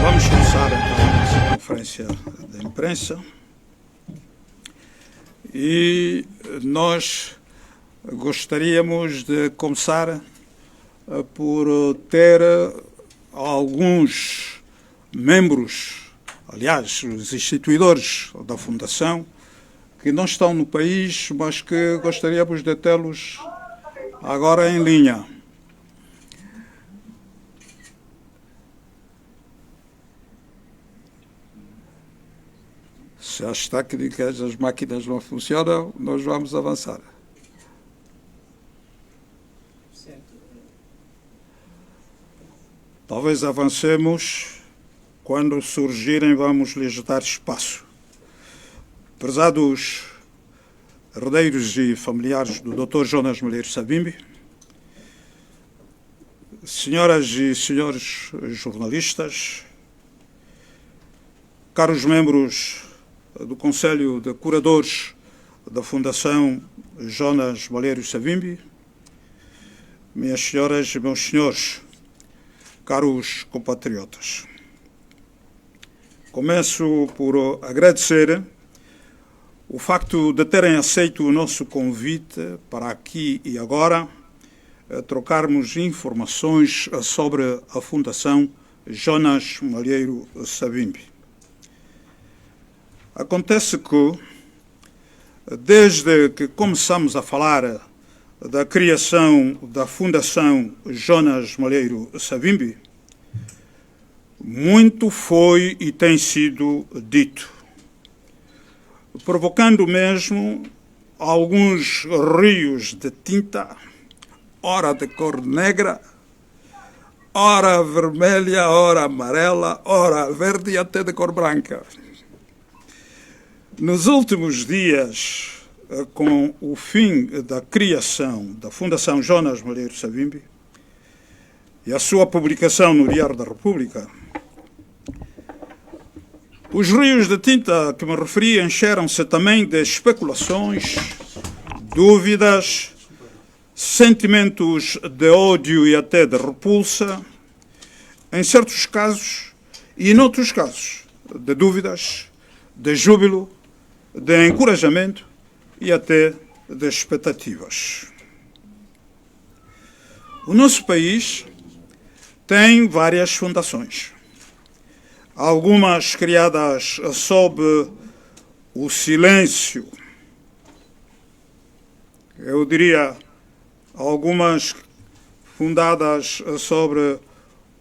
Vamos começar então a nossa conferência de imprensa e nós gostaríamos de começar por ter alguns membros, aliás, os instituidores da Fundação, que não estão no país, mas que gostaríamos de tê-los agora em linha. Se as técnicas, as máquinas não funcionam, nós vamos avançar. Talvez avancemos, quando surgirem vamos lhes dar espaço. Prezados herdeiros e familiares do Dr. Jonas Malheiro Savimbi, senhoras e senhores jornalistas, caros membros do Conselho de Curadores da Fundação Jonas Malheiro Savimbi, minhas senhoras e meus senhores, caros compatriotas. Começo por agradecer o facto de terem aceito o nosso convite para aqui e agora trocarmos informações sobre a Fundação Jonas Malheiro Savimbi. Acontece que, desde que começamos a falar da criação da Fundação Jonas Malheiro Savimbi, muito foi e tem sido dito, provocando mesmo alguns rios de tinta, ora de cor negra, ora vermelha, ora amarela, ora verde e até de cor branca. Nos últimos dias, com o fim da criação da Fundação Jonas Malheiro Savimbi e a sua publicação no Diário da República, os rios de tinta que me referi encheram-se também de especulações, dúvidas, sentimentos de ódio e até de repulsa, em certos casos e em outros casos, de dúvidas, de júbilo, de encorajamento e até de expectativas. O nosso país tem várias fundações, algumas criadas sob o silêncio, eu diria, algumas fundadas sobre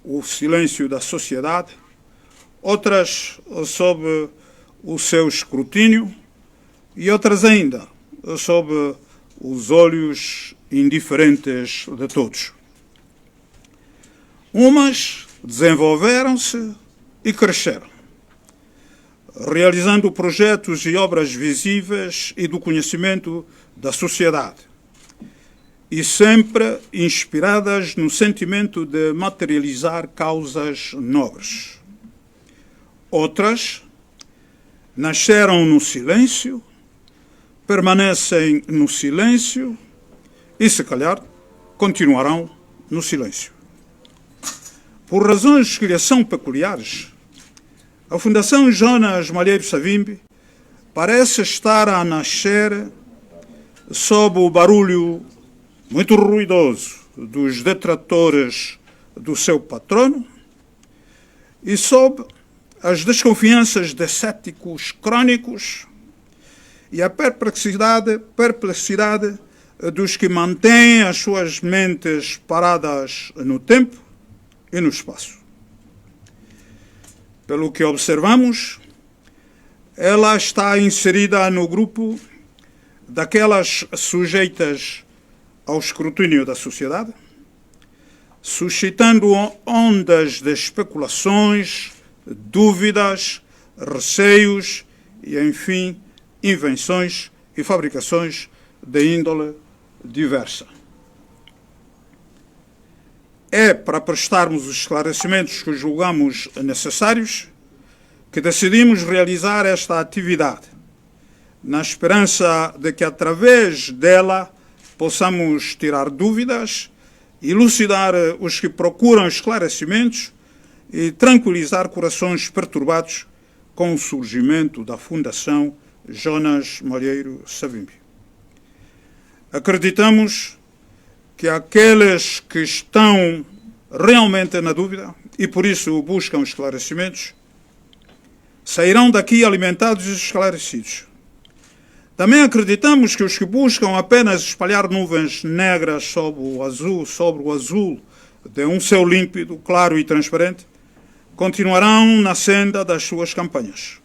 o silêncio da sociedade, outras sob o seu escrutínio e outras ainda sob os olhos indiferentes de todos. Umas desenvolveram-se e cresceram, realizando projetos e obras visíveis e do conhecimento da sociedade, e sempre inspiradas no sentimento de materializar causas nobres. Outras nasceram no silêncio, permanecem no silêncio e, se calhar, continuarão no silêncio. Por razões que lhe são peculiares, a Fundação Jonas Malheiro Savimbi parece estar a nascer sob o barulho muito ruidoso dos detratores do seu patrono e sob as desconfianças de céticos crônicos e a perplexidade dos que mantêm as suas mentes paradas no tempo e no espaço. Pelo que observamos, ela está inserida no grupo daquelas sujeitas ao escrutínio da sociedade, suscitando ondas de especulações, dúvidas, receios e, enfim, invenções e fabricações de índole diversa. É para prestarmos os esclarecimentos que julgamos necessários que decidimos realizar esta atividade, na esperança de que, através dela, possamos tirar dúvidas, elucidar os que procuram esclarecimentos e tranquilizar corações perturbados com o surgimento da Fundação Jonas Malheiro Savimbi. Acreditamos que aqueles que estão realmente na dúvida e por isso buscam esclarecimentos, sairão daqui alimentados e esclarecidos. Também acreditamos que os que buscam apenas espalhar nuvens negras sobre o azul de um céu límpido, claro e transparente, continuarão na senda das suas campanhas,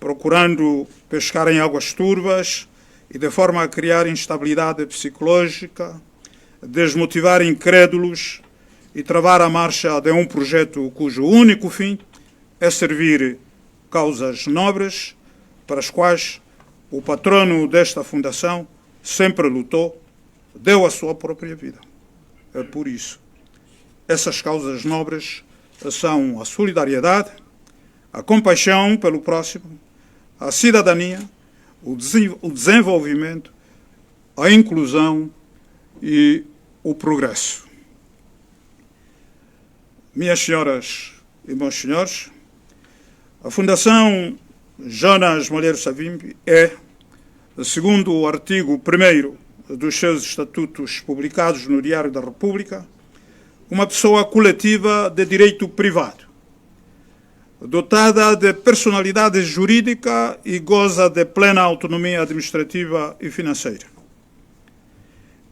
procurando pescar em águas turvas e de forma a criar instabilidade psicológica, desmotivar incrédulos e travar a marcha de um projeto cujo único fim é servir causas nobres para as quais o patrono desta fundação sempre lutou, deu a sua própria vida. É por isso. Essas causas nobres são a solidariedade, a compaixão pelo próximo, a cidadania, o desenvolvimento, a inclusão e o progresso. Minhas senhoras e meus senhores, a Fundação Jonas Malheiro Savimbi é, segundo o artigo 1º dos seus estatutos publicados no Diário da República, uma pessoa coletiva de direito privado, dotada de personalidade jurídica e goza de plena autonomia administrativa e financeira.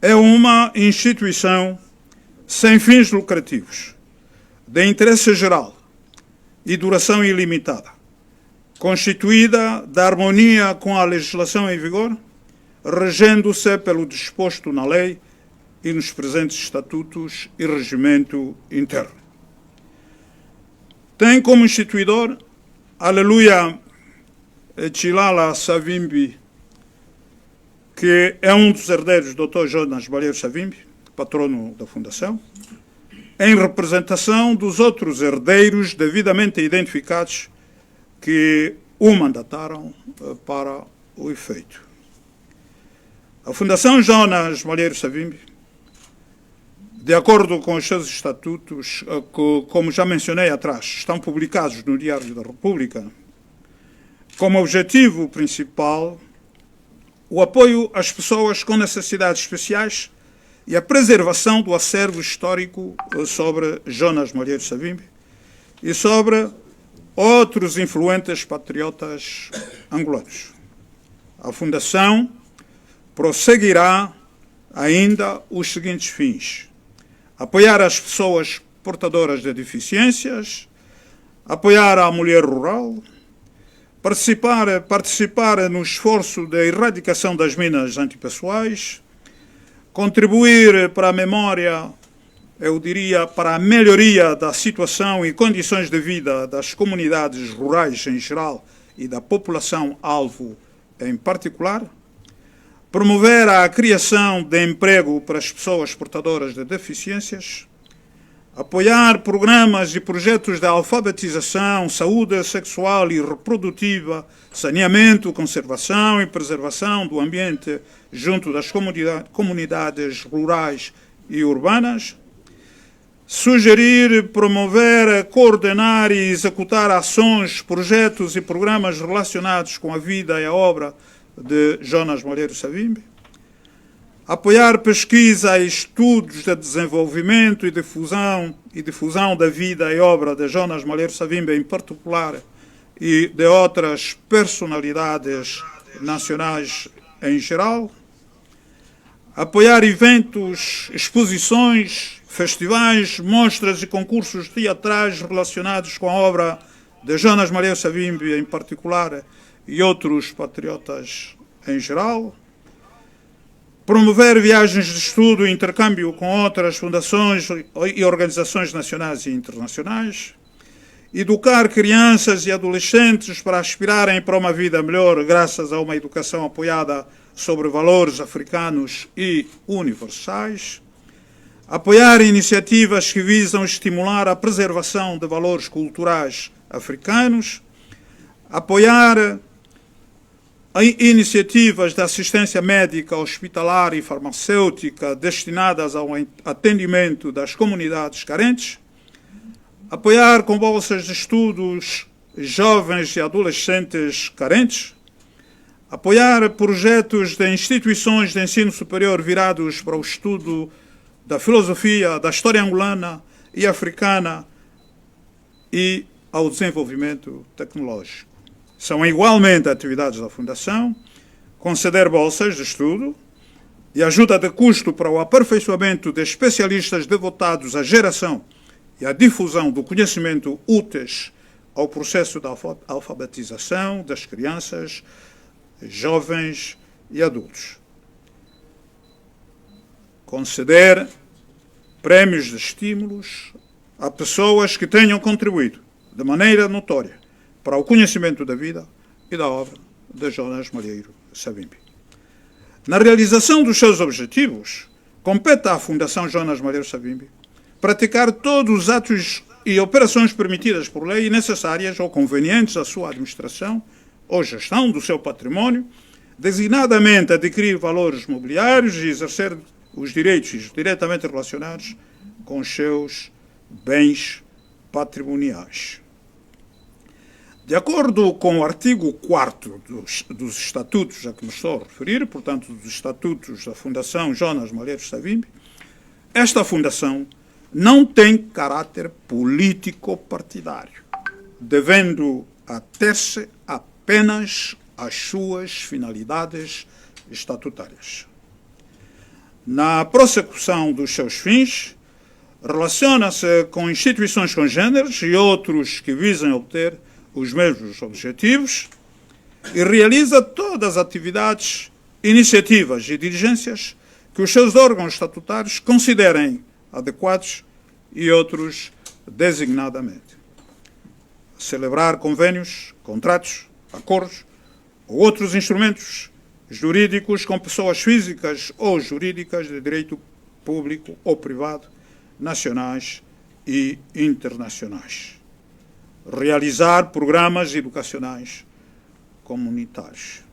É uma instituição sem fins lucrativos, de interesse geral e duração ilimitada, constituída da harmonia com a legislação em vigor, regendo-se pelo disposto na lei e nos presentes estatutos e regimento interno. Tem como instituidor Aleluia Chilala Savimbi, que é um dos herdeiros do Dr. Jonas Malheiro Savimbi, patrono da Fundação, em representação dos outros herdeiros devidamente identificados que o mandataram para o efeito. A Fundação Jonas Malheiro Savimbi, de acordo com os seus estatutos, que, como já mencionei atrás, estão publicados no Diário da República, como objetivo principal o apoio às pessoas com necessidades especiais e a preservação do acervo histórico sobre Jonas Malheiro Savimbi e sobre outros influentes patriotas angolanos. A Fundação prosseguirá ainda os seguintes fins: apoiar as pessoas portadoras de deficiências, apoiar a mulher rural, participar no esforço de erradicação das minas antipessoais, contribuir para a memória, eu diria, para a melhoria da situação e condições de vida das comunidades rurais em geral e da população alvo em particular, promover a criação de emprego para as pessoas portadoras de deficiências, apoiar programas e projetos de alfabetização, saúde sexual e reprodutiva, saneamento, conservação e preservação do ambiente junto das comunidades rurais e urbanas, sugerir, promover, coordenar e executar ações, projetos e programas relacionados com a vida e a obra de Jonas Malheiro Savimbi, apoiar pesquisa e estudos de desenvolvimento e difusão da vida e obra de Jonas Malheiro Savimbi em particular e de outras personalidades nacionais em geral, apoiar eventos, exposições, festivais, mostras e concursos teatrais relacionados com a obra de Jonas Malheiro Savimbi em particular e outros patriotas em geral, promover viagens de estudo e intercâmbio com outras fundações e organizações nacionais e internacionais, educar crianças e adolescentes para aspirarem para uma vida melhor graças a uma educação apoiada sobre valores africanos e universais, apoiar iniciativas que visam estimular a preservação de valores culturais africanos, apoiar iniciativas de assistência médica, hospitalar e farmacêutica destinadas ao atendimento das comunidades carentes, apoiar com bolsas de estudos jovens e adolescentes carentes, apoiar projetos de instituições de ensino superior virados para o estudo da filosofia, da história angolana e africana e ao desenvolvimento tecnológico. São igualmente atividades da Fundação conceder bolsas de estudo e ajuda de custo para o aperfeiçoamento de especialistas devotados à geração e à difusão do conhecimento úteis ao processo da alfabetização das crianças, jovens e adultos. Conceder prémios de estímulos a pessoas que tenham contribuído de maneira notória para o conhecimento da vida e da obra de Jonas Malheiro Savimbi. Na realização dos seus objetivos, compete à Fundação Jonas Malheiro Savimbi praticar todos os atos e operações permitidas por lei e necessárias ou convenientes à sua administração ou gestão do seu património, designadamente adquirir valores mobiliários e exercer os direitos diretamente relacionados com os seus bens patrimoniais. De acordo com o artigo 4º dos estatutos a que me estou a referir, portanto, dos estatutos da Fundação Jonas Malheiro Savimbi, esta fundação não tem caráter político-partidário, devendo ater-se apenas às suas finalidades estatutárias. Na prossecução dos seus fins, relaciona-se com instituições congêneres e outros que visem obter os mesmos objetivos e realiza todas as atividades, iniciativas e diligências que os seus órgãos estatutários considerem adequados e outros designadamente. Celebrar convênios, contratos, acordos ou outros instrumentos jurídicos com pessoas físicas ou jurídicas de direito público ou privado, nacionais e internacionais. Realizar programas educacionais comunitários.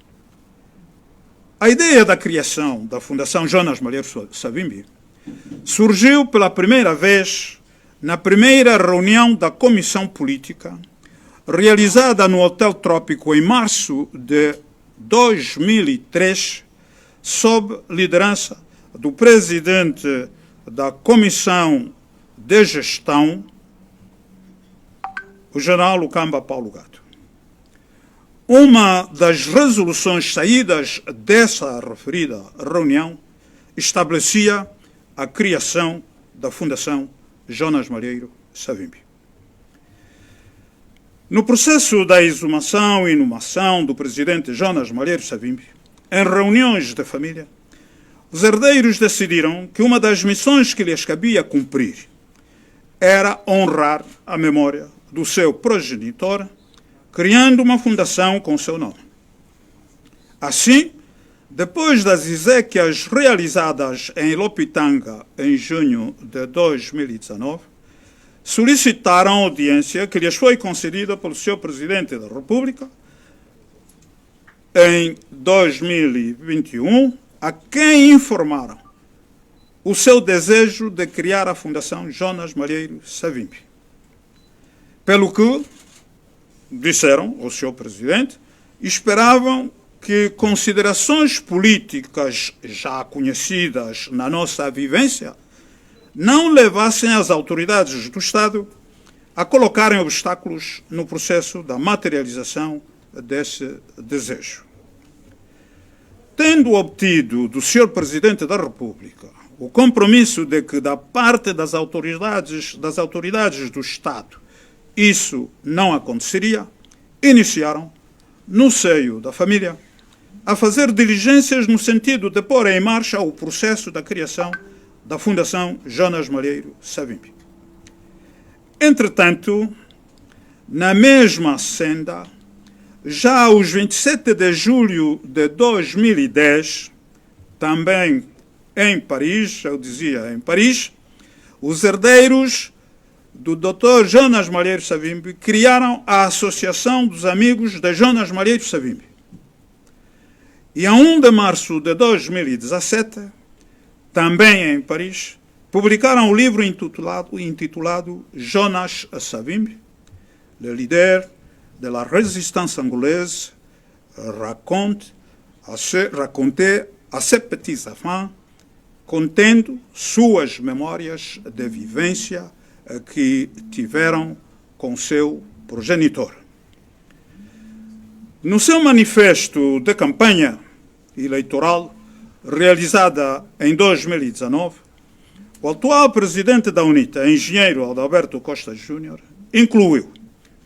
A ideia da criação da Fundação Jonas Malheiro Savimbi surgiu pela primeira vez na primeira reunião da Comissão Política, realizada no Hotel Trópico em março de 2003, sob liderança do presidente da Comissão de Gestão, o general Lucamba Paulo Gato. Uma das resoluções saídas dessa referida reunião estabelecia a criação da Fundação Jonas Malheiro Savimbi. No processo da exumação e inumação do presidente Jonas Malheiro Savimbi, em reuniões de família, os herdeiros decidiram que uma das missões que lhes cabia cumprir era honrar a memória do seu progenitor, criando uma fundação com seu nome. Assim, depois das exéquias realizadas em Lopitanga em junho de 2019, solicitaram a audiência que lhes foi concedida pelo seu Presidente da República em 2021, a quem informaram o seu desejo de criar a Fundação Jonas Malheiro Savimbi. Pelo que, disseram ao seu Presidente, esperavam que considerações políticas já conhecidas na nossa vivência não levassem as autoridades do Estado a colocarem obstáculos no processo da materialização desse desejo. Tendo obtido do Sr. Presidente da República o compromisso de que, da parte das autoridades do Estado, isso não aconteceria, iniciaram, no seio da família, a fazer diligências no sentido de pôr em marcha o processo da criação da Fundação Jonas Malheiro Savimbi. Entretanto, na mesma senda, já aos 27 de julho de 2010, também em Paris, eu dizia em Paris, os herdeiros do Dr. Jonas Malheiro Savimbi criaram a Associação dos Amigos de Jonas Malheiro Savimbi. E a 1 de março de 2017, também em Paris, publicaram um livro intitulado Jonas Savimbi, le leader de la résistance angolaise, raconte a ses petits-enfants, contendo suas memórias de vivência que tiveram com seu progenitor. No seu manifesto de campanha eleitoral, realizada em 2019, o atual presidente da UNITA, engenheiro Adalberto Costa Júnior, incluiu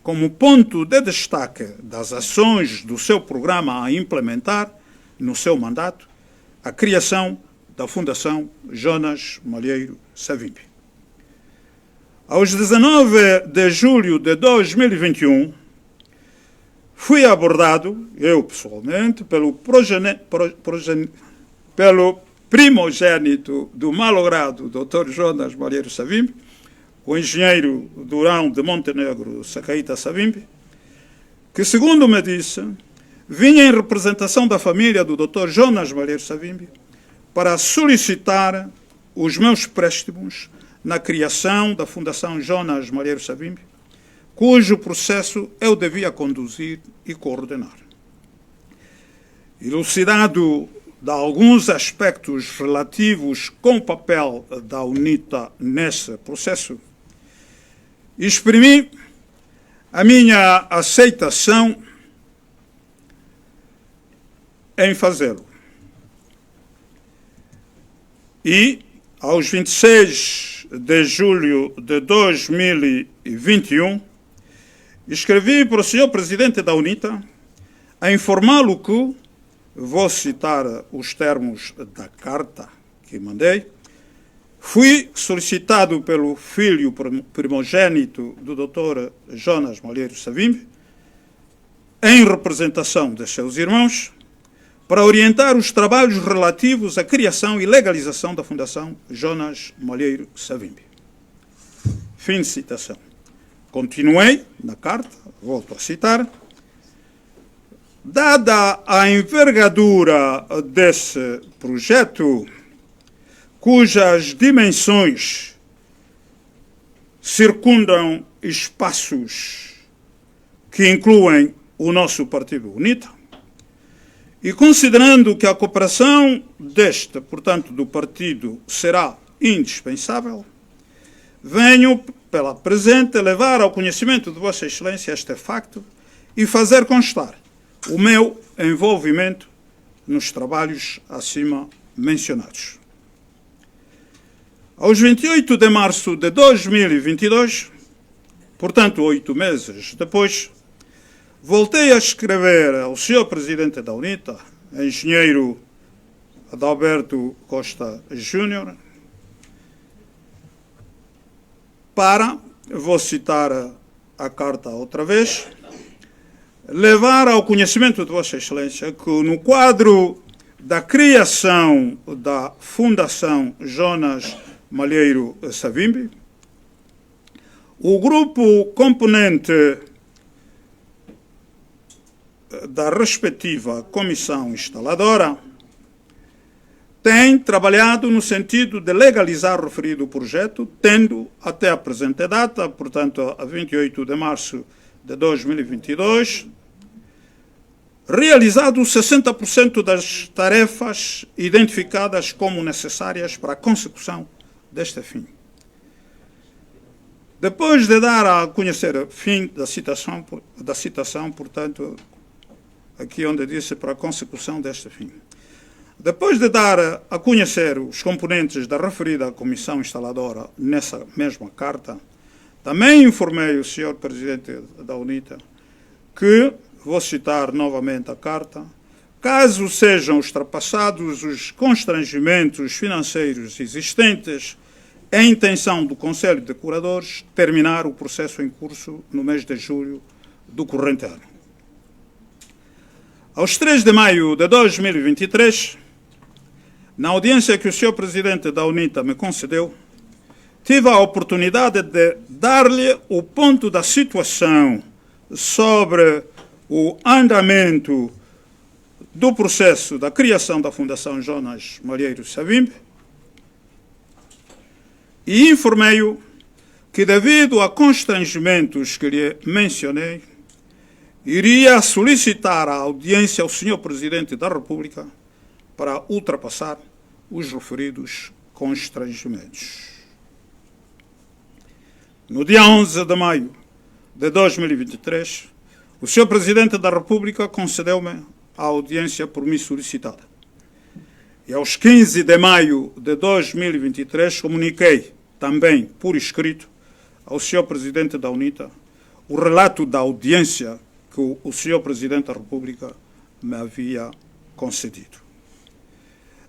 como ponto de destaque das ações do seu programa a implementar no seu mandato a criação da Fundação Jonas Malheiro Savimbi. Aos 19 de julho de 2021, fui abordado, eu pessoalmente, pelo primogênito do malogrado Dr. Jonas Malheiro Savimbi, o engenheiro Durão de Montenegro Sacaíta Savimbi, que, segundo me disse, vinha em representação da família do Dr. Jonas Malheiro Savimbi para solicitar os meus préstimos na criação da Fundação Jonas Malheiro Savimbi, cujo processo eu devia conduzir e coordenar. Elucidado de alguns aspectos relativos com o papel da UNITA nesse processo, exprimi a minha aceitação em fazê-lo. E, aos 26 de julho de 2021, escrevi para o senhor presidente da UNITA a informá-lo que, vou citar os termos da carta que mandei, fui solicitado pelo filho primogênito do Dr. Jonas Malheiro Savimbi, em representação de seus irmãos, para orientar os trabalhos relativos à criação e legalização da Fundação Jonas Malheiro Savimbi. Fim de citação. Continuei na carta, volto a citar. Dada a envergadura desse projeto, cujas dimensões circundam espaços que incluem o nosso partido UNITA, e considerando que a cooperação deste, portanto, do partido, será indispensável, venho, pela presente, levar ao conhecimento de Vossa Excelência este facto e fazer constar o meu envolvimento nos trabalhos acima mencionados. Aos 28 de março de 2022, portanto 8 meses depois, voltei a escrever ao Sr. Presidente da UNITA, engenheiro Adalberto Costa Júnior, para, vou citar a carta outra vez, levar ao conhecimento de Vossa Excelência que no quadro da criação da Fundação Jonas Malheiro Savimbi, o grupo componente da respectiva comissão instaladora tem trabalhado no sentido de legalizar o referido projeto, tendo até a presente data, portanto, a 28 de março de 2022, realizado 60% das tarefas identificadas como necessárias para a consecução deste fim. Depois de dar a conhecer o fim da citação, portanto, aqui onde disse para a consecução deste fim. Depois de dar a conhecer os componentes da referida comissão instaladora nessa mesma carta, também informei o Sr. Presidente da UNITA que, vou citar novamente a carta, caso sejam ultrapassados os constrangimentos financeiros existentes, é a intenção do Conselho de Curadores terminar o processo em curso no mês de julho do corrente ano. Aos 3 de maio de 2023, na audiência que o Sr. Presidente da UNITA me concedeu, tive a oportunidade de dar-lhe o ponto da situação sobre o andamento do processo da criação da Fundação Jonas Malheiro Savimbi e informei-o que, devido a constrangimentos que lhe mencionei, iria solicitar a audiência ao Sr. Presidente da República para ultrapassar os referidos constrangimentos. No dia 11 de maio de 2023, o Sr. Presidente da República concedeu-me a audiência por mim solicitada. E aos 15 de maio de 2023 comuniquei também por escrito ao Sr. Presidente da UNITA o relato da audiência que o Sr. Presidente da República me havia concedido.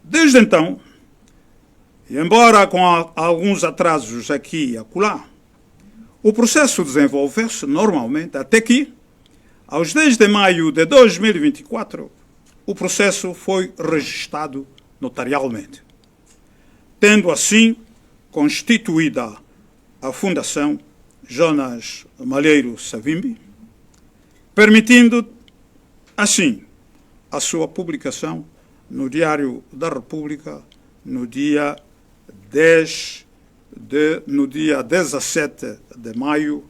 Desde então, e embora com alguns atrasos aqui e acolá, o processo desenvolveu-se normalmente até que, aos 10 de maio de 2024, o processo foi registado notarialmente, tendo assim constituída a Fundação Jonas Malheiro Savimbi, permitindo assim a sua publicação no Diário da República no dia 17 de maio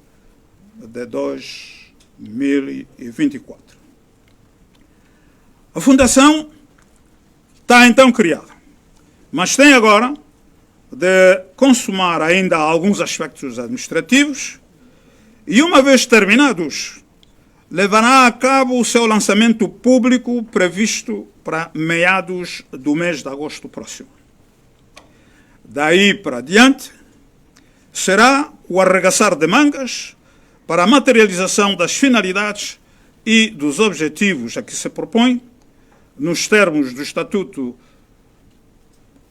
de 2024. A Fundação está então criada, mas tem agora de consumar ainda alguns aspectos administrativos e, uma vez terminados, levará a cabo o seu lançamento público previsto para meados do mês de agosto próximo. Daí para diante, será o arregaçar de mangas para a materialização das finalidades e dos objetivos a que se propõe, nos termos do Estatuto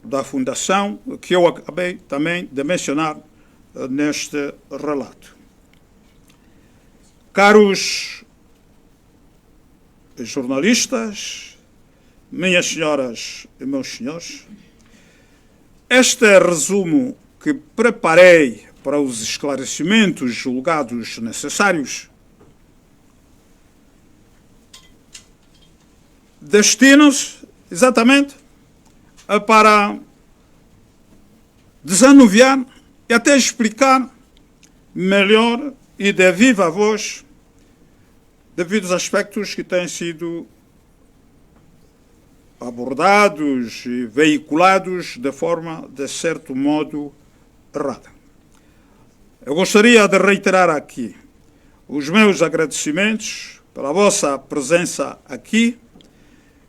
da Fundação, que eu acabei também de mencionar neste relato. Caros jornalistas, minhas senhoras e meus senhores, este resumo que preparei para os esclarecimentos julgados necessários destina-se exatamente para desanuviar e até explicar melhor e de viva voz devido aos aspectos que têm sido abordados e veiculados de forma, de certo modo, errada. Eu gostaria de reiterar aqui os meus agradecimentos pela vossa presença aqui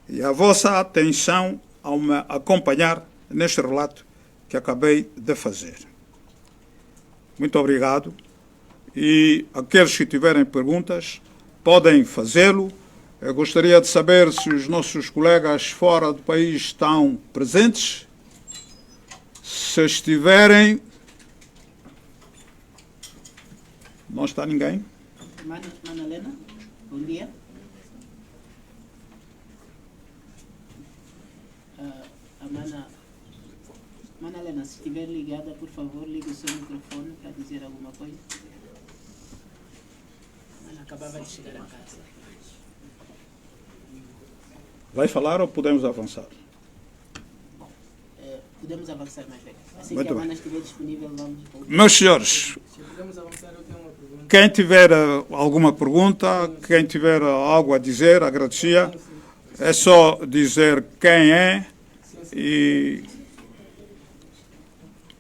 e a vossa atenção ao me acompanhar neste relato que acabei de fazer. Muito obrigado. E aqueles que tiverem perguntas podem fazê-lo. Eu gostaria de saber se os nossos colegas fora do país estão presentes. Se estiverem... Não está ninguém? Mana Helena, bom dia. Mana Helena, se estiver ligada, por favor, ligue o seu microfone para dizer alguma coisa. Mana acabava de chegar a casa. Vai falar ou podemos avançar? Podemos avançar mais velho. Assim Muito que a bem. Mana estiver disponível, vamos... Meus senhores, quem tiver alguma pergunta, quem tiver algo a dizer, agradecia, é só dizer quem é e...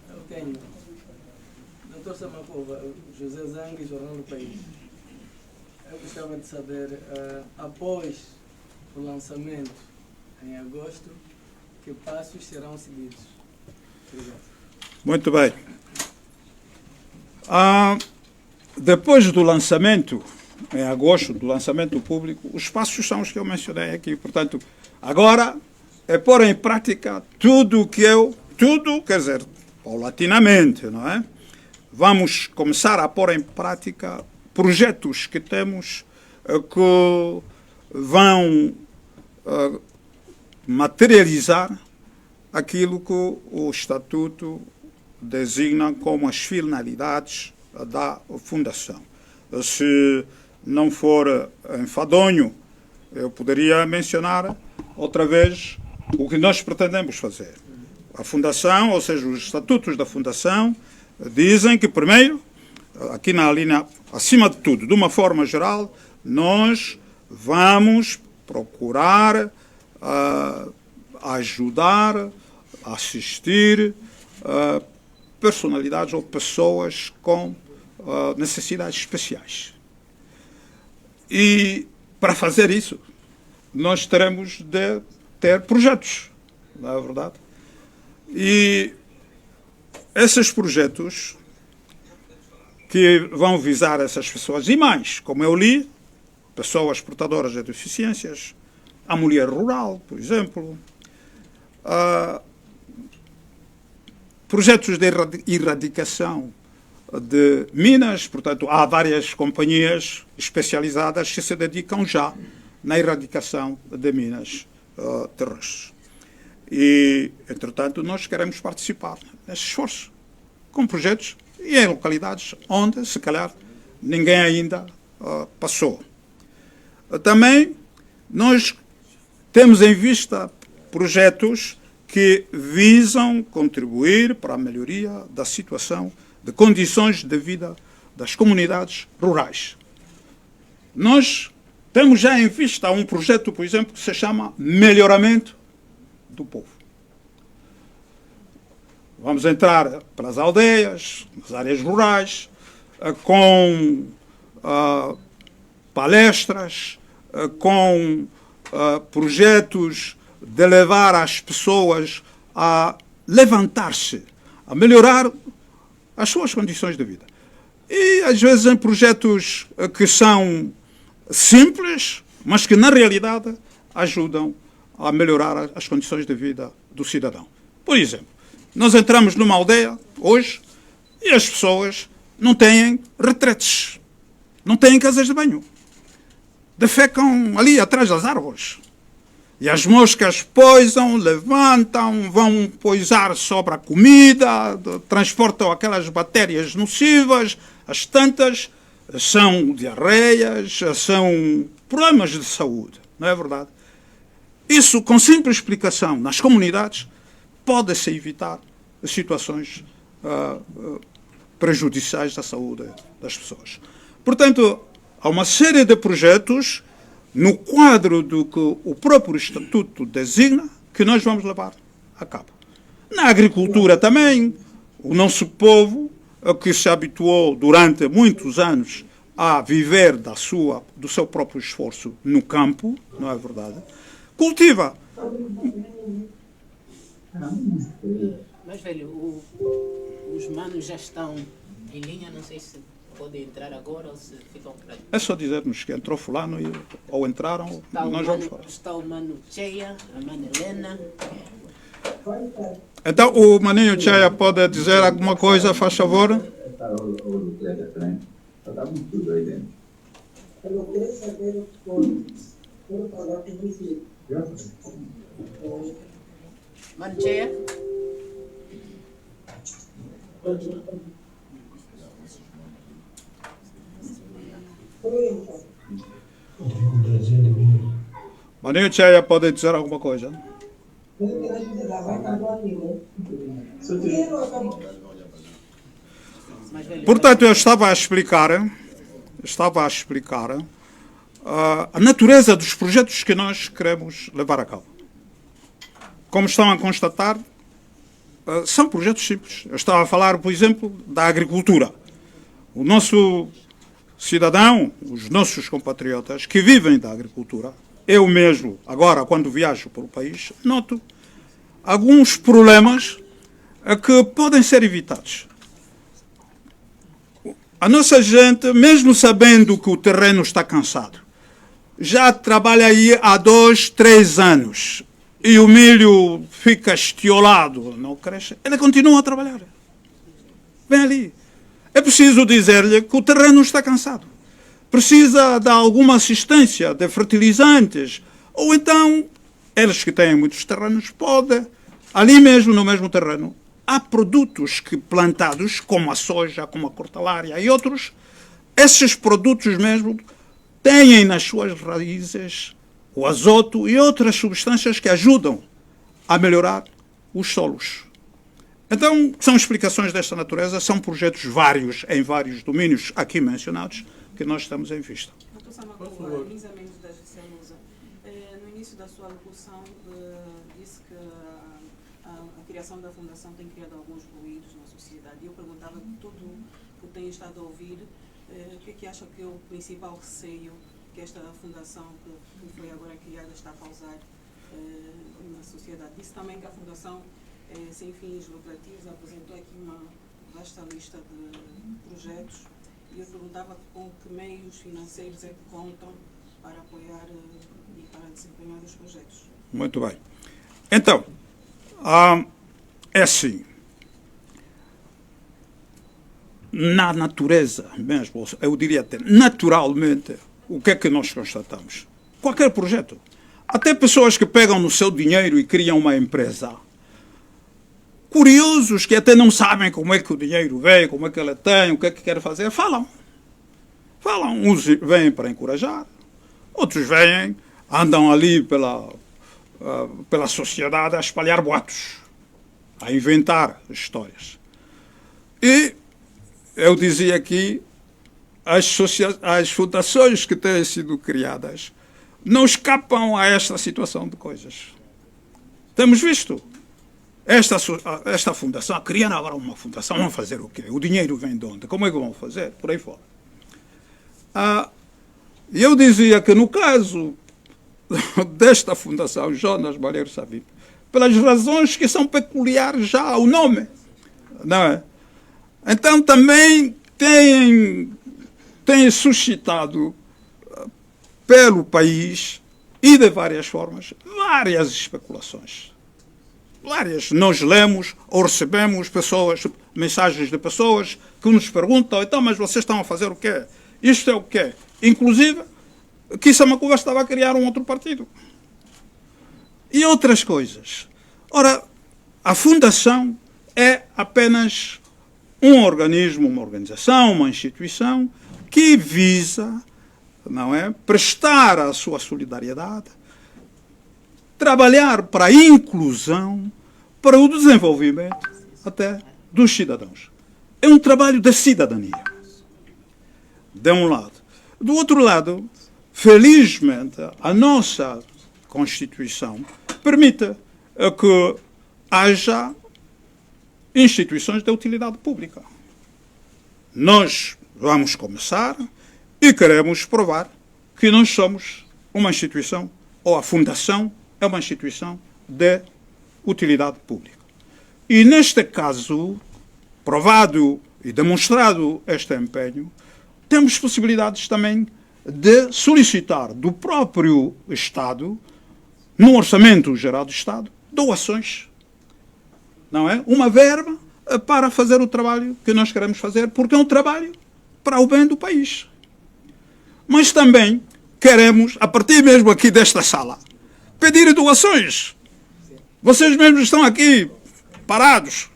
Eu tenho. Dr. Samacova, José Zang, Jornal do País. Eu gostava de saber, após o lançamento em agosto, que passos serão seguidos? Obrigado. Muito bem. Depois do lançamento, em agosto, do lançamento público, os passos são os que eu mencionei aqui. Portanto, agora é pôr em prática tudo quer dizer, paulatinamente, não é? Vamos começar a pôr em prática projetos que temos que vão materializar aquilo que o Estatuto designa como as finalidades da Fundação. Se não for enfadonho, eu poderia mencionar outra vez o que nós pretendemos fazer. a Fundação, ou seja, os estatutos da Fundação, dizem que, primeiro, aqui na linha, acima de tudo, de uma forma geral, nós vamos procurar ajudar, assistir personalidades ou pessoas com necessidades especiais. E, para fazer isso, nós teremos de ter projetos, não é verdade? E esses projetos que vão visar essas pessoas, e mais, como eu li, pessoas portadoras de deficiências, a mulher rural, por exemplo, projetos de erradicação de minas, portanto, há várias companhias especializadas que se dedicam já na erradicação de minas terrestres. E, entretanto, nós queremos participar nesse esforço, com projetos e em localidades onde, se calhar, ninguém ainda passou. Também nós temos em vista projetos que visam contribuir para a melhoria da situação de condições de vida das comunidades rurais. Nós temos já em vista um projeto, por exemplo, que se chama Melhoramento do Povo. Vamos entrar pelas aldeias, nas áreas rurais, com palestras, com projetos de levar as pessoas a levantar-se, a melhorar as suas condições de vida. E, às vezes, em projetos que são simples, mas que, na realidade, ajudam a melhorar as condições de vida do cidadão. Por exemplo, nós entramos numa aldeia, hoje, e as pessoas não têm retretes, não têm casas de banho. Defecam ali atrás das árvores. E as moscas poisam, levantam, vão poisar sobre a comida, transportam aquelas bactérias nocivas, as tantas são diarreias, são problemas de saúde, não é verdade? Isso, com simples explicação nas comunidades, pode-se evitar situações prejudiciais à saúde das pessoas. Portanto, há uma série de projetos no quadro do que o próprio Estatuto designa, que nós vamos levar a cabo. Na agricultura também, o nosso povo, que se habituou durante muitos anos a viver do seu próprio esforço no campo, não é verdade? Cultiva. Mas, velho, os manos já estão em linha, não sei se podem entrar agora ou se ficam por aí. É só dizer-nos que entrou fulano ou entraram, nós vamos falar. Está o mano Cheia, a mano Helena. Então, o maninho Cheia pode dizer alguma coisa, faz favor? Eu queria saber quero falar com você. Mano Cheia? Maninho Cheia pode dizer alguma coisa? Portanto, eu estava a explicar a natureza dos projetos que nós queremos levar a cabo. Como estão a constatar, são projetos simples. Eu estava a falar, por exemplo, da agricultura. O nosso cidadão, os nossos compatriotas que vivem da agricultura, eu mesmo, agora, quando viajo pelo país, noto alguns problemas que podem ser evitados. A nossa gente, mesmo sabendo que o terreno está cansado, já trabalha aí há 2, 3 anos e o milho fica estiolado, não cresce, ele continua a trabalhar. Vem ali. É preciso dizer-lhe que o terreno está cansado. Precisa de alguma assistência, de fertilizantes, ou então, eles que têm muitos terrenos podem, ali mesmo, no mesmo terreno, há produtos que plantados, como a soja, como a cortalária e outros, esses produtos mesmo têm nas suas raízes o azoto e outras substâncias que ajudam a melhorar os solos. Então, são explicações desta natureza, são projetos vários, em vários domínios aqui mencionados, que nós estamos em vista. Doutor Samacuva, Elisa Mendes da GC Lusa, no início da sua locução disse que a criação da Fundação tem criado alguns ruídos na sociedade. E eu perguntava de tudo que tem estado a ouvir, o que é que acha que é o principal receio que esta Fundação, que foi agora criada, está a causar na sociedade? Disse também que a Fundação, sem fins lucrativos, apresentou aqui uma vasta lista de projetos. E eu perguntava com que meios financeiros é que contam para apoiar e para desempenhar os projetos. Muito bem. Então, é assim. Na natureza mesmo, eu diria até naturalmente, o que é que nós constatamos? Qualquer projeto. Até pessoas que pegam no seu dinheiro e criam uma empresa. Curiosos que até não sabem como é que o dinheiro vem, como é que ele tem, o que é que quer fazer, falam. Falam. Uns vêm para encorajar, outros vêm, andam ali pela sociedade a espalhar boatos, a inventar histórias. E eu dizia aqui, as fundações que têm sido criadas não escapam a esta situação de coisas. Temos visto. Esta fundação, criando agora uma fundação, vão fazer o quê? O dinheiro vem de onde? Como é que vão fazer? Por aí fora. E eu dizia que no caso desta fundação, Jonas Malheiro Savimbi, pelas razões que são peculiares já ao nome, não é? Então também tem suscitado pelo país, e de várias formas, várias especulações. Várias. Nós lemos ou recebemos mensagens de pessoas que nos perguntam, então, mas vocês estão a fazer o quê? Isto é o quê? Inclusive, que Samacuva estava a criar um outro partido. E outras coisas. Ora, a Fundação é apenas um organismo, uma organização, uma instituição que visa, não é, prestar a sua solidariedade, trabalhar para a inclusão, para o desenvolvimento até dos cidadãos. É um trabalho da cidadania, de um lado. Do outro lado, felizmente, a nossa Constituição permite que haja instituições de utilidade pública. Nós vamos começar e queremos provar que nós somos uma instituição, ou a Fundação é uma instituição de utilidade pública. E neste caso, provado e demonstrado este empenho, temos possibilidades também de solicitar do próprio Estado, no Orçamento Geral do Estado, doações, não é? Uma verba para fazer o trabalho que nós queremos fazer, porque é um trabalho para o bem do país. Mas também queremos, a partir mesmo aqui desta sala, pedir doações. Vocês mesmos estão aqui, parados,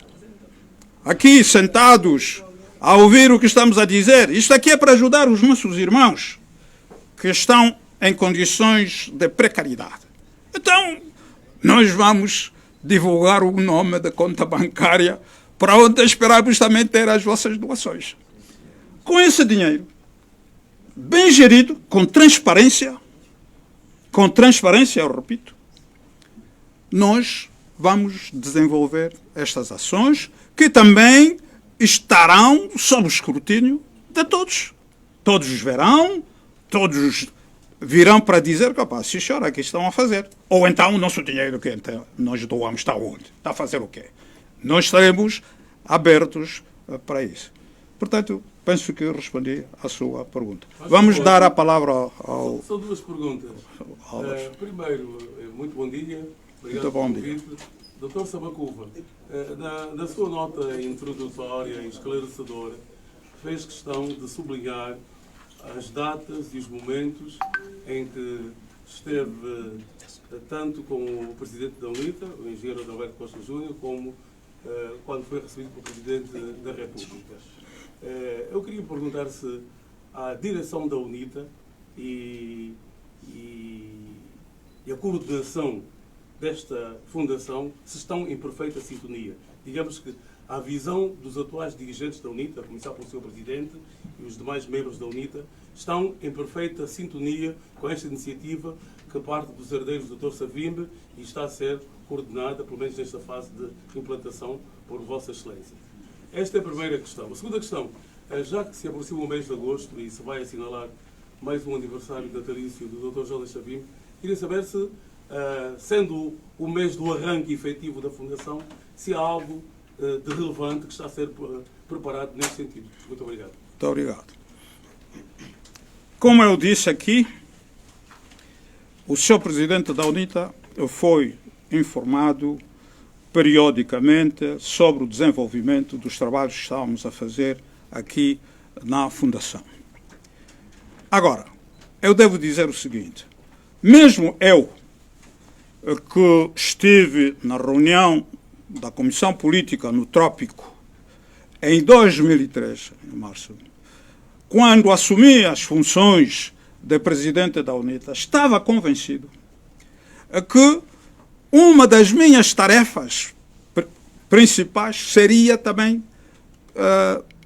aqui sentados, a ouvir o que estamos a dizer. Isto aqui é para ajudar os nossos irmãos que estão em condições de precariedade. Então, nós vamos divulgar o nome da conta bancária para onde esperamos também ter as vossas doações. Com esse dinheiro, bem gerido, com transparência, eu repito, nós vamos desenvolver estas ações que também estarão sob o escrutínio de todos. Todos verão, todos virão para dizer que, opa, se chora, aqui estão a fazer. Ou então o nosso dinheiro que nós doamos está onde? Está a fazer o quê? Nós estaremos abertos para isso. Portanto, penso que eu respondi à sua pergunta. Vamos dar a palavra ao... São duas perguntas. Primeiro, muito bom dia. Obrigado pelo convite. Dr. Samacuva, na sua nota introdutória e esclarecedora, fez questão de sublinhar as datas e os momentos em que esteve tanto com o Presidente da UNITA, o engenheiro Adalberto Costa Júnior, como quando foi recebido pelo Presidente da República. Eu queria perguntar se a direção da UNITA e a coordenação desta fundação se estão em perfeita sintonia. Digamos que a visão dos atuais dirigentes da UNITA, a começar pelo seu presidente e os demais membros da UNITA, estão em perfeita sintonia com esta iniciativa que parte dos herdeiros do Dr. Savimbi e está a ser coordenada, pelo menos nesta fase de implantação, por Vossa Excelência. Esta é a primeira questão. A segunda questão, já que se aproxima o mês de agosto e se vai assinalar mais um aniversário natalício do Dr. Jonas Savimbi, queria saber se, sendo o mês do arranque efetivo da Fundação, se há algo de relevante que está a ser preparado nesse sentido. Muito obrigado. Muito obrigado. Como eu disse aqui, o Sr. Presidente da UNITA foi informado periodicamente sobre o desenvolvimento dos trabalhos que estávamos a fazer aqui na Fundação. Agora, eu devo dizer o seguinte, mesmo eu, que estive na reunião da Comissão Política no Trópico em 2003, em março, quando assumi as funções de presidente da UNITA, estava convencido que uma das minhas tarefas principais seria também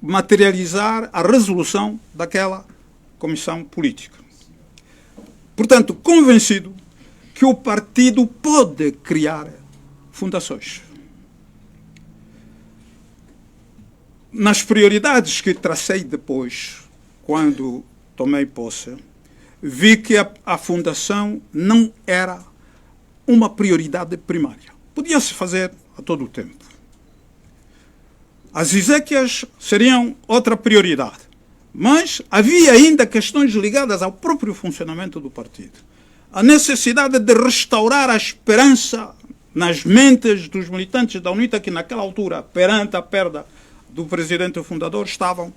materializar a resolução daquela comissão política. Portanto, convencido que o partido pode criar fundações. Nas prioridades que tracei depois, quando tomei posse, vi que a fundação não era uma prioridade primária. Podia-se fazer a todo o tempo. As exéquias seriam outra prioridade, mas havia ainda questões ligadas ao próprio funcionamento do partido. A necessidade de restaurar a esperança nas mentes dos militantes da UNITA, que naquela altura, perante a perda do presidente fundador,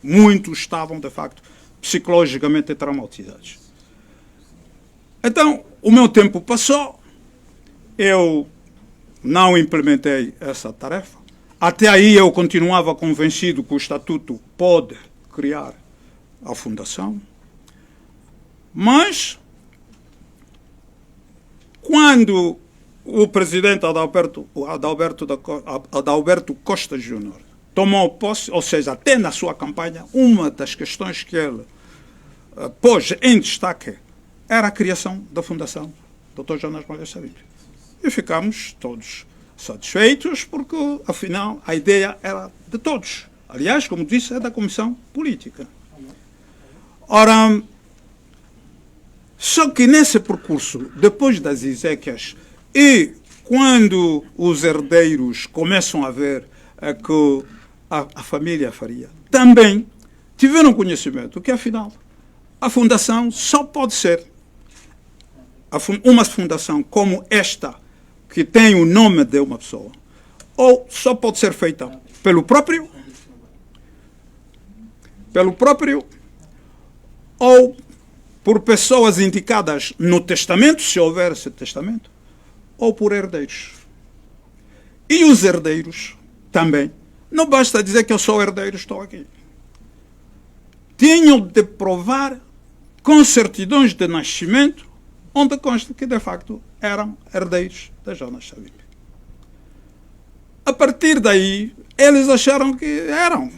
muitos estavam, de facto, psicologicamente traumatizados. Então, o meu tempo passou, eu não implementei essa tarefa. Até aí eu continuava convencido que o Estatuto pode criar a Fundação. Mas, quando o presidente Adalberto Costa Júnior tomou posse, ou seja, até na sua campanha, uma das questões que ele pôs em destaque era a criação da Fundação Dr. Jonas Malheiro Savimbi. E ficamos todos satisfeitos porque, afinal, a ideia era de todos. Aliás, como disse, é da Comissão Política. Ora, só que nesse percurso, depois das exéquias, e quando os herdeiros começam a ver que a família Faria também tiveram conhecimento que, afinal, a fundação só pode ser uma fundação como esta, que tem o nome de uma pessoa, ou só pode ser feita pelo próprio, ou por pessoas indicadas no testamento, se houver esse testamento, ou por herdeiros. E os herdeiros também. Não basta dizer que eu sou herdeiro, estou aqui. Tinham de provar com certidões de nascimento, onde consta que, de facto, eram herdeiros de Jonas Savimbi. A partir daí, eles acharam que eram.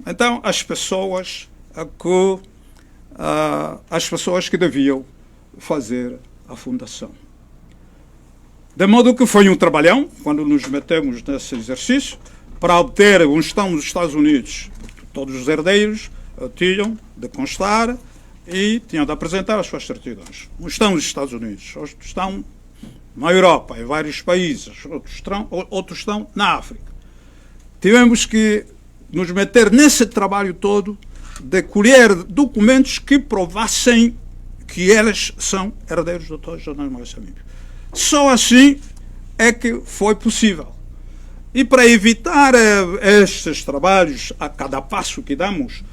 Então, as pessoas que deviam fazer a fundação. De modo que foi um trabalhão, quando nos metemos nesse exercício, para obter um estão nos Estados Unidos. Todos os herdeiros tinham de constar e tinham de apresentar as suas certidões. Uns estão nos Estados Unidos, outros estão na Europa, em vários países, outros estão na África. Tivemos que nos meter nesse trabalho todo de colher documentos que provassem que eles são herdeiros do Dr. Jonas Malheiro Savimbi. Só assim é que foi possível. E para evitar estes trabalhos a cada passo que damos,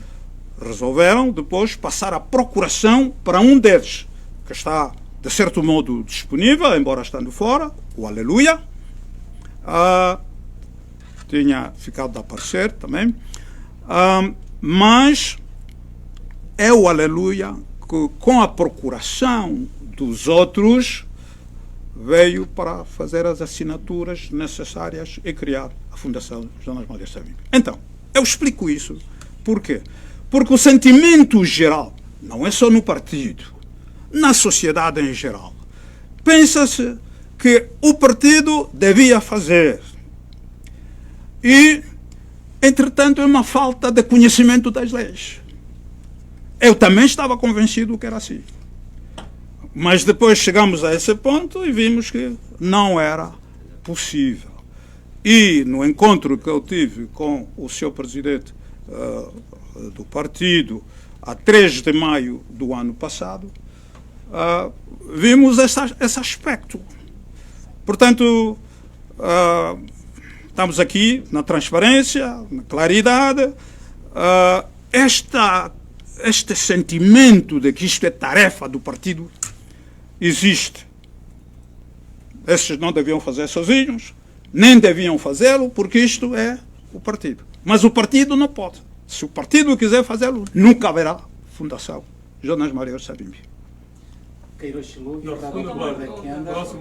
resolveram depois passar a procuração para um deles, que está, de certo modo, disponível, embora estando fora, o Aleluia. Tinha ficado de aparecer também. Mas é o Aleluia que, com a procuração dos outros, veio para fazer as assinaturas necessárias e criar a Fundação Jonas Malheiro Savimbi. Então, eu explico isso. Por quê? Porque o sentimento geral, não é só no partido, na sociedade em geral, pensa-se que o partido devia fazer. E, entretanto, é uma falta de conhecimento das leis. Eu também estava convencido que era assim. Mas depois chegamos a esse ponto e vimos que não era possível. E no encontro que eu tive com o seu presidente do partido, a 3 de maio do ano passado, vimos esse aspecto. Portanto, estamos aqui na transparência, na claridade. Este sentimento de que isto é tarefa do partido existe. Esses não deviam fazer sozinhos, nem deviam fazê-lo, porque isto é o partido. Mas o partido não pode. Se o partido quiser fazê-lo, nunca haverá Fundação Jonas Malheiro Savimbi. Próximo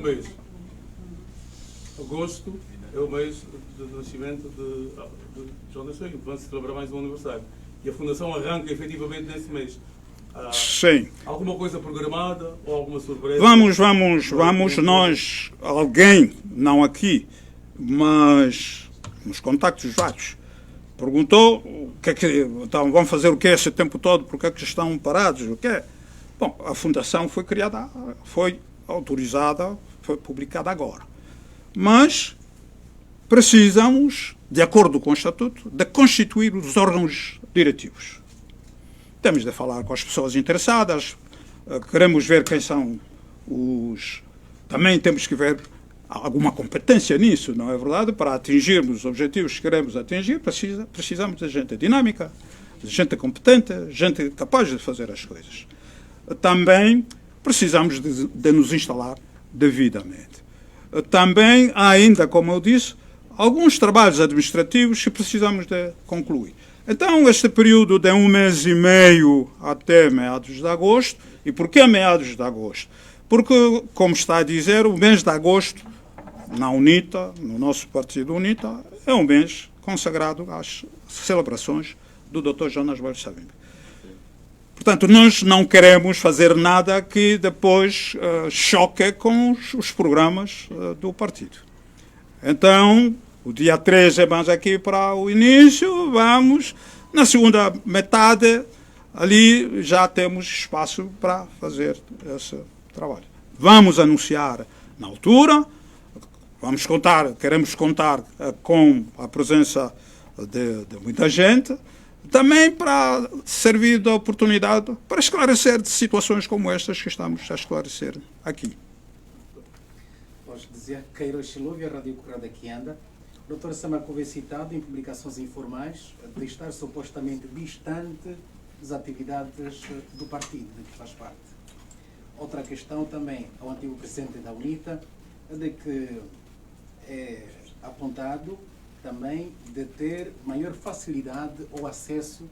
mês. Agosto é o mês de nascimento de Jonas Savimbi. Vamos celebrar mais um aniversário. E a Fundação arranca efetivamente nesse mês. Sim. Alguma coisa programada ou alguma surpresa? Vamos nós, alguém, não aqui, mas nos contactos vários, perguntou então vão fazer o que esse tempo todo, porque é que estão parados, o quê? Bom, a Fundação foi criada, foi autorizada, foi publicada agora. Mas precisamos, de acordo com o Estatuto, de constituir os órgãos diretivos. Temos de falar com as pessoas interessadas, queremos ver quem são os... Também temos que ver alguma competência nisso, não é verdade? Para atingirmos os objetivos que queremos atingir, precisamos de gente dinâmica, de gente competente, gente capaz de fazer as coisas. Também precisamos de nos instalar devidamente. Também há ainda, como eu disse, alguns trabalhos administrativos que precisamos de concluir. Então, este período de 1 mês e meio até meados de agosto. E por que meados de agosto? Porque, como está a dizer, o mês de agosto, na UNITA, no nosso partido UNITA, é um mês consagrado às celebrações do Dr. Jonas Malheiro Savimbi. Portanto, nós não queremos fazer nada que depois choque com os programas do partido. Então, o dia 3 é mais aqui para o início, vamos. Na segunda metade, ali já temos espaço para fazer esse trabalho. Vamos anunciar na altura, queremos contar com a presença de muita gente, também para servir de oportunidade para esclarecer de situações como estas que estamos a esclarecer aqui. Posso dizer que Queiroz Silúvia, Rádio Corrada que anda. O Dr. Samacuva é citado em publicações informais de estar supostamente distante das atividades do partido, de que faz parte. Outra questão também ao antigo presidente da UNITA, de que é apontado também de ter maior facilidade ou acesso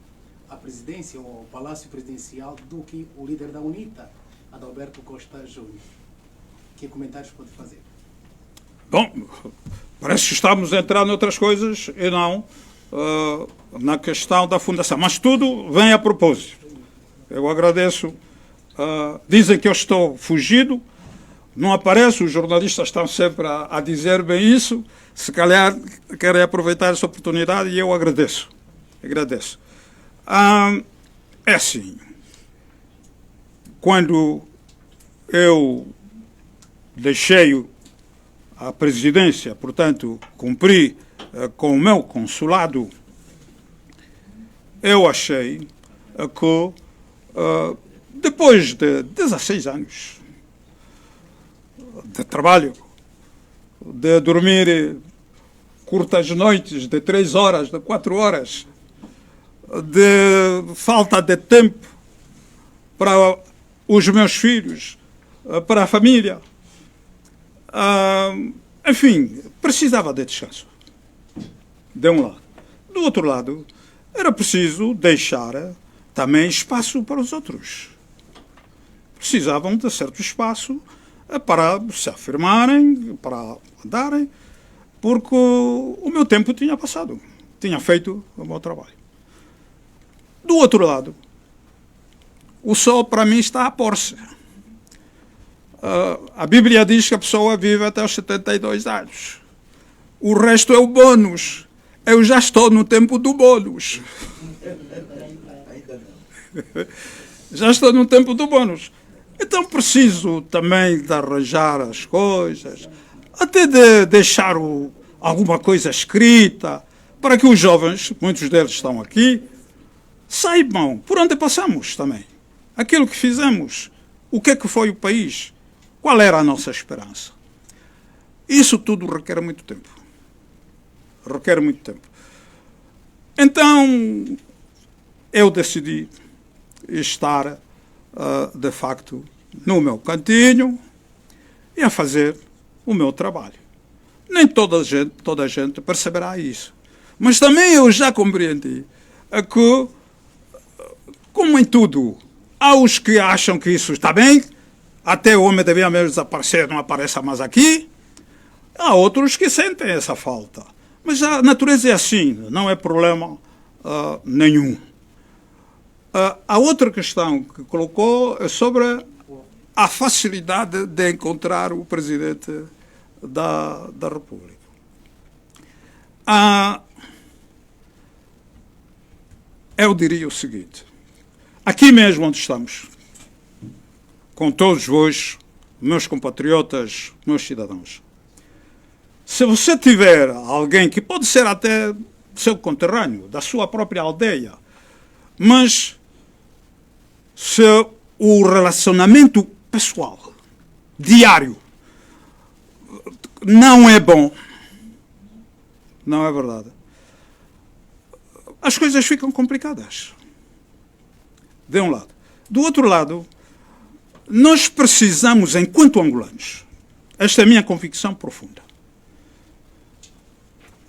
à presidência ou ao palácio presidencial do que o líder da UNITA, Adalberto Costa Júnior. Que comentários pode fazer? Bom, parece que estamos a entrar noutras coisas e não na questão da Fundação. Mas tudo vem a propósito. Eu agradeço. Dizem que eu estou fugido. Não apareço, os jornalistas estão sempre a dizer bem isso. Se calhar querem aproveitar essa oportunidade e eu agradeço. Agradeço. É assim. Quando eu deixei a presidência, portanto, cumpri com o meu consulado, eu achei que depois de 16 anos de trabalho, de dormir curtas noites de 3 horas, de 4 horas, de falta de tempo para os meus filhos, para a família, enfim, precisava de descanso, de um lado. Do outro lado, era preciso deixar também espaço para os outros. Precisavam de certo espaço para se afirmarem, para andarem, porque o meu tempo tinha passado. Tinha feito o meu trabalho. Do outro lado, o sol para mim está a pôr-se. A Bíblia diz que a pessoa vive até os 72 anos. O resto é o bônus. Eu já estou no tempo do bônus. Já estou no tempo do bônus. Então preciso também de arranjar as coisas, até de deixar alguma coisa escrita, para que os jovens, muitos deles estão aqui, saibam por onde passamos também. Aquilo que fizemos, o que é que foi o país, qual era a nossa esperança. Isso tudo requer muito tempo. Requer muito tempo. Então, eu decidi estar, de facto, no meu cantinho e a fazer o meu trabalho. Nem toda a gente perceberá isso. Mas também eu já compreendi que, como em tudo, há os que acham que isso está bem, até o homem devia mesmo desaparecer, não apareça mais aqui. Há outros que sentem essa falta. Mas a natureza é assim, não é problema nenhum. A outra questão que colocou é sobre a facilidade de encontrar o Presidente da República. Eu diria o seguinte, aqui mesmo onde estamos, com todos vós, meus compatriotas, meus cidadãos, se você tiver alguém que pode ser até seu conterrâneo, da sua própria aldeia, mas se o relacionamento pessoal, diário, não é bom, não é verdade, as coisas ficam complicadas. De um lado. Do outro lado, nós precisamos, enquanto angolanos, esta é a minha convicção profunda,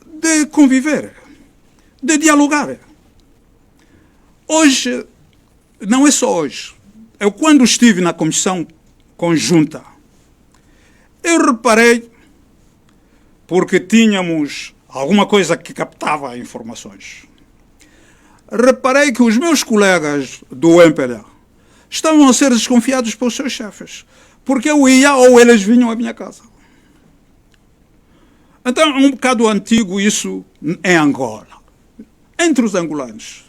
de conviver, de dialogar. Hoje, não é só hoje, eu quando estive na comissão conjunta, eu reparei, porque tínhamos alguma coisa que captava informações, reparei que os meus colegas do MPLA estavam a ser desconfiados pelos seus chefes, porque eu ia ou eles vinham à minha casa. Então é um bocado antigo isso em Angola, entre os angolanos.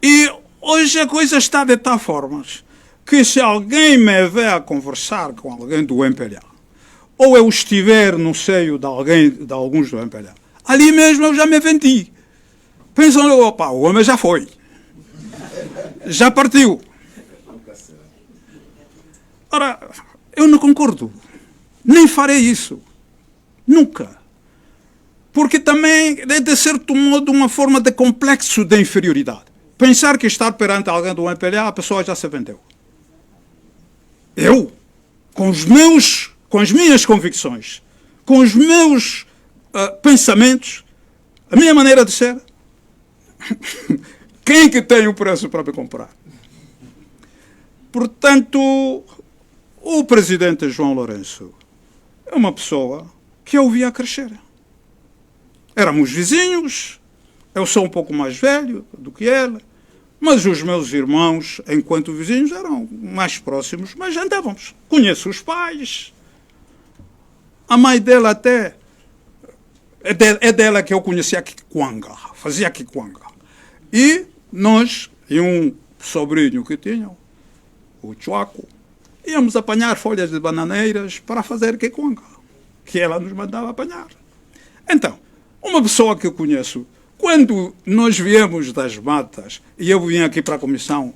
E hoje a coisa está de tal forma que se alguém me vê a conversar com alguém do MPLA, ou eu estiver no seio de alguns do MPLA, ali mesmo eu já me vendi. Pensam, opa, o homem já foi. Já partiu. Ora, eu não concordo. Nem farei isso. Nunca. Porque também é de certo modo uma forma de complexo de inferioridade. Pensar que estar perante alguém do MPLA, a pessoa já se vendeu. Eu, com as minhas convicções, com os meus pensamentos, a minha maneira de ser, quem que tem o preço para me comprar? Portanto, o presidente João Lourenço é uma pessoa que eu via crescer. Éramos vizinhos, eu sou um pouco mais velho do que ele, mas os meus irmãos, enquanto vizinhos, eram mais próximos, mas andávamos. Conheço os pais, a mãe dele até, é dela que eu conhecia Kikwanga, fazia Kikwanga. E nós, e um sobrinho que tinha, o Chuaco, íamos apanhar folhas de bananeiras para fazer Kikwanga, que ela nos mandava apanhar. Então, uma pessoa que eu conheço, quando nós viemos das matas, e eu vim aqui para a comissão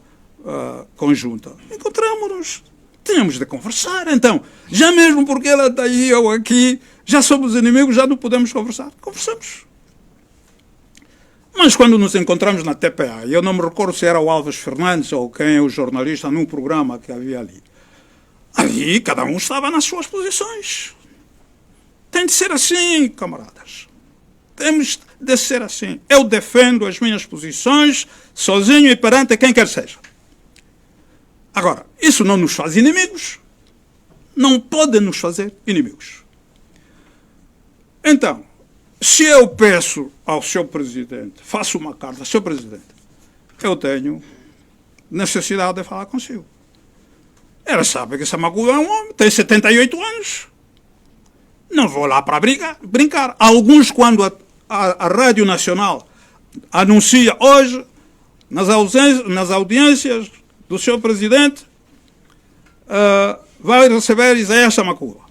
conjunta, encontramos-nos, tínhamos de conversar. Então, já mesmo porque ela está aí, eu aqui, já somos inimigos, já não podemos conversar. Conversamos. Mas quando nos encontramos na TPA, eu não me recordo se era o Alves Fernandes ou quem é o jornalista num programa que havia ali. Ali cada um estava nas suas posições. Tem de ser assim, camaradas. Temos de ser assim. Eu defendo as minhas posições sozinho e perante quem quer seja. Agora, isso não nos faz inimigos. não pode nos fazer inimigos. Então, se eu peço ao Sr. Presidente, faço uma carta, Sr. Presidente, eu tenho necessidade de falar consigo. Ela sabe que Samakuva é um homem, tem 78 anos. Não vou lá para brincar. Alguns, quando a Rádio Nacional anuncia hoje, nas audiências do Sr. Presidente, vai receber Isaías Samakuva.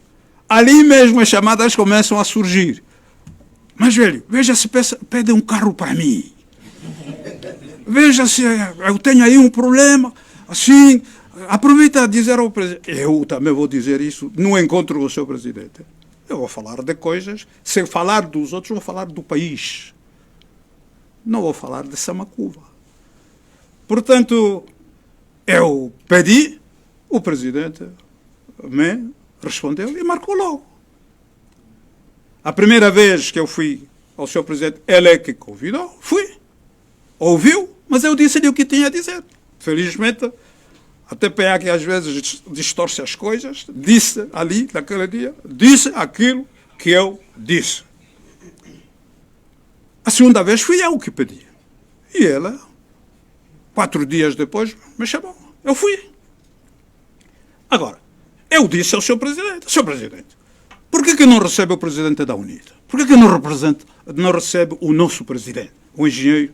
Ali mesmo as chamadas começam a surgir. Mas, velho, veja se pede um carro para mim. Veja se eu tenho aí um problema. Assim, aproveita a dizer ao presidente. Eu também vou dizer isso no encontro com o Sr. Presidente. Eu vou falar de coisas. Se falar dos outros, vou falar do país. Não vou falar de Samakuva. Portanto, eu pedi, o Presidente me respondeu e marcou logo. A primeira vez que eu fui ao Sr. Presidente, ele é que convidou, fui. Ouviu, mas eu disse-lhe o que tinha a dizer. Felizmente, a TPA que às vezes distorce as coisas, disse ali, naquele dia, disse aquilo que eu disse. A segunda vez fui eu que pedi. E ela, 4 dias depois, me chamou. Eu fui. Agora, eu disse ao Sr. Presidente, Sr. Presidente, por que não recebe o Presidente da UNITA? Por que não recebe o nosso Presidente, o engenheiro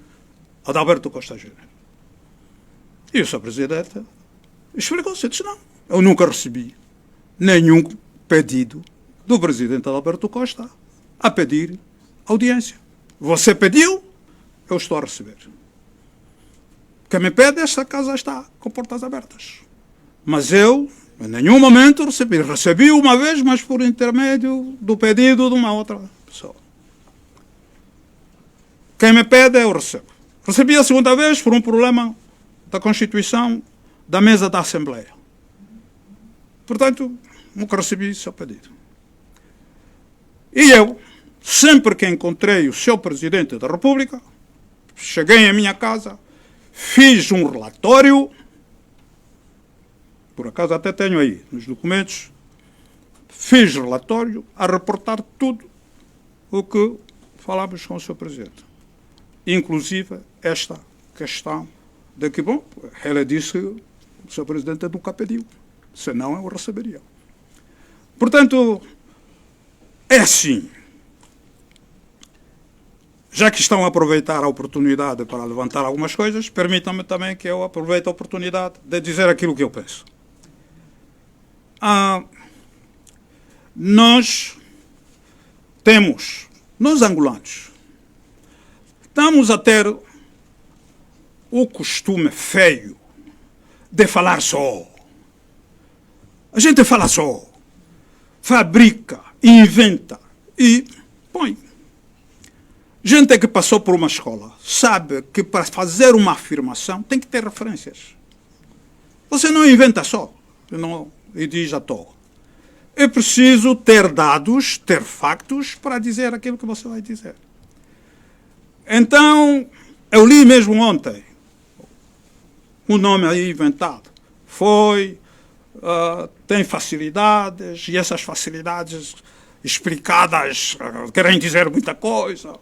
Adalberto Costa Júnior? E o Sr. Presidente explicou-se, disse, não, eu nunca recebi nenhum pedido do Presidente Adalberto Costa a pedir audiência. Você pediu, eu estou a receber. Quem me pede, esta casa está com portas abertas. Mas eu, em nenhum momento, recebi. Recebi uma vez, mas por intermédio do pedido de uma outra pessoa. Quem me pede, eu recebo. Recebi a segunda vez por um problema da Constituição da mesa da Assembleia. Portanto, nunca recebi seu pedido. E eu, sempre que encontrei o Sr. Presidente da República, cheguei à minha casa, fiz um relatório, por acaso até tenho aí nos documentos, fiz relatório a reportar tudo o que falámos com o Sr. Presidente. Inclusive esta questão de que, bom, ela disse que o Sr. Presidente nunca pediu, senão eu receberia. Portanto, é assim. Já que estão a aproveitar a oportunidade para levantar algumas coisas, permitam-me também que eu aproveite a oportunidade de dizer aquilo que eu penso. Nós angolanos, estamos a ter o costume feio de falar só. A gente fala só, fabrica, inventa e põe. Gente que passou por uma escola sabe que para fazer uma afirmação tem que ter referências. Você não inventa só e diz à toa. É preciso ter dados, ter factos para dizer aquilo que você vai dizer. Então, eu li mesmo ontem um nome aí inventado. Tem facilidades, e essas facilidades explicadas querem dizer muita coisa.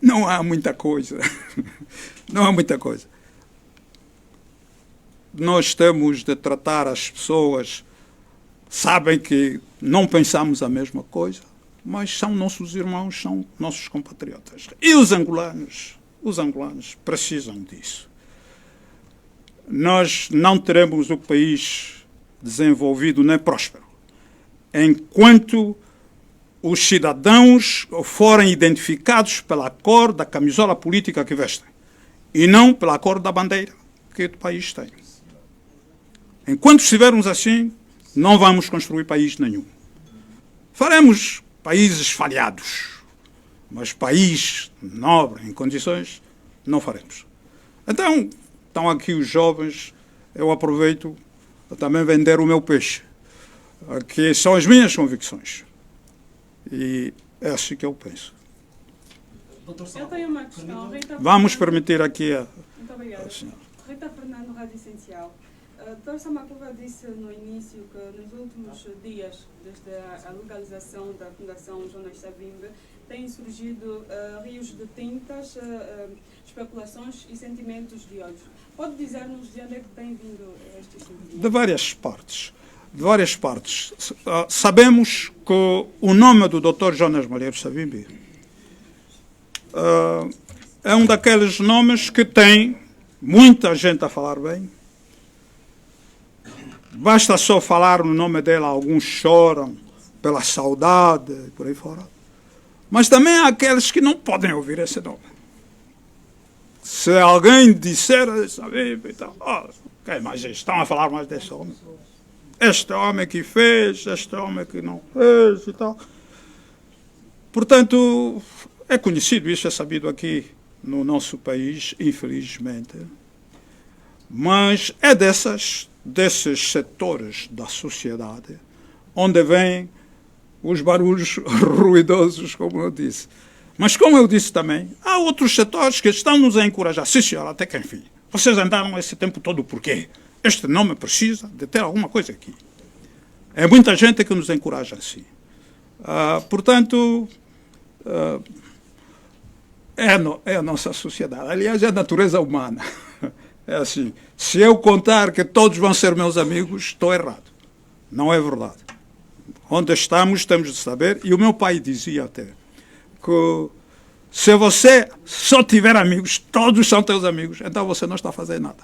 Não há muita coisa. Não há muita coisa. Nós temos de tratar as pessoas, sabem que não pensamos a mesma coisa, mas são nossos irmãos, são nossos compatriotas. E os angolanos precisam disso. Nós não teremos o país desenvolvido nem próspero enquanto os cidadãos forem identificados pela cor da camisola política que vestem e não pela cor da bandeira que o país tem. Enquanto estivermos assim, não vamos construir país nenhum. Faremos países falhados, mas país nobre, em condições, não faremos. Então, estão aqui os jovens, eu aproveito para também vender o meu peixe, que são as minhas convicções. E é assim que eu penso. Eu tenho uma questão. Vamos permitir aqui a... Muito obrigada. Senhora. Rita Fernando, Rádio Essencial. Dr. Samakuva disse no início que nos últimos dias, desde a legalização da Fundação Jonas Savimbi, têm surgido rios de tintas, especulações e sentimentos de ódio. Pode dizer-nos de onde é que têm vindo estes sentimentos? De várias partes. De várias partes. Sabemos que o nome do Dr. Jonas Malheiro Savimbi é um daqueles nomes que tem muita gente a falar bem. Basta só falar no nome dele, alguns choram pela saudade e por aí fora. Mas também há aqueles que não podem ouvir esse nome. Se alguém disser, Savimbi, então, okay, mas estão a falar mais deste homem. Este homem que fez, este homem que não fez e tal. Portanto, é conhecido, isso é sabido aqui no nosso país, infelizmente. Mas é desses setores da sociedade onde vêm os barulhos ruidosos, como eu disse. Mas, como eu disse também, há outros setores que estão-nos a encorajar. Sim, senhora, até que enfim. Vocês andaram esse tempo todo por quê? Este nome precisa de ter alguma coisa aqui. É muita gente que nos encoraja assim. Portanto, é a nossa sociedade. Aliás, é a natureza humana. É assim. Se eu contar que todos vão ser meus amigos, estou errado. Não é verdade. Onde estamos, temos de saber. E o meu pai dizia até que se você só tiver amigos, todos são teus amigos, então você não está a fazer nada.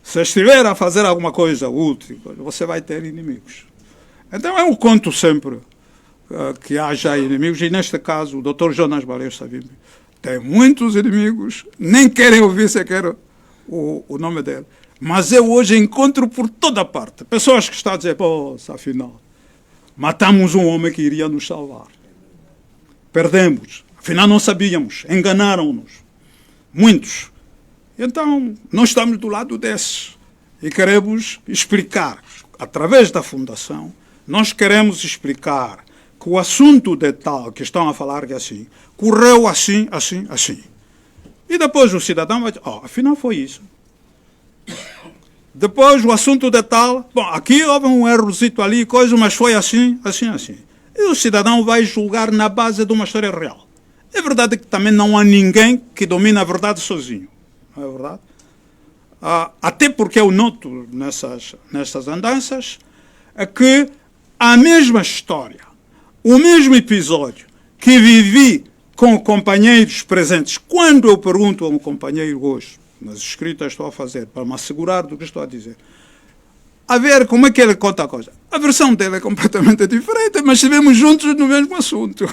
Se estiver a fazer alguma coisa útil, você vai ter inimigos. Então eu conto sempre que haja inimigos, e neste caso o Dr. Jonas Malheiro Savimbi tem muitos inimigos, nem querem ouvir sequer o nome dele. Mas eu hoje encontro por toda parte pessoas que estão a dizer, afinal, matamos um homem que iria nos salvar. Perdemos. Afinal não sabíamos, enganaram-nos. Muitos. Então, nós estamos do lado desses e queremos explicar, através da Fundação, nós queremos explicar que o assunto de tal que estão a falar que assim, correu assim, assim, assim. E depois o cidadão vai dizer, afinal foi isso. Depois o assunto de tal, aqui houve um errozito ali, coisa, mas foi assim, assim, assim. E o cidadão vai julgar na base de uma história real. É verdade que também não há ninguém que domine a verdade sozinho. Não é verdade? Até porque eu noto nessas andanças que a mesma história, o mesmo episódio que vivi com companheiros presentes, quando eu pergunto a um companheiro hoje, nas escritas estou a fazer, para me assegurar do que estou a dizer, a ver como é que ele conta a coisa. A versão dele é completamente diferente, mas estivemos juntos no mesmo assunto.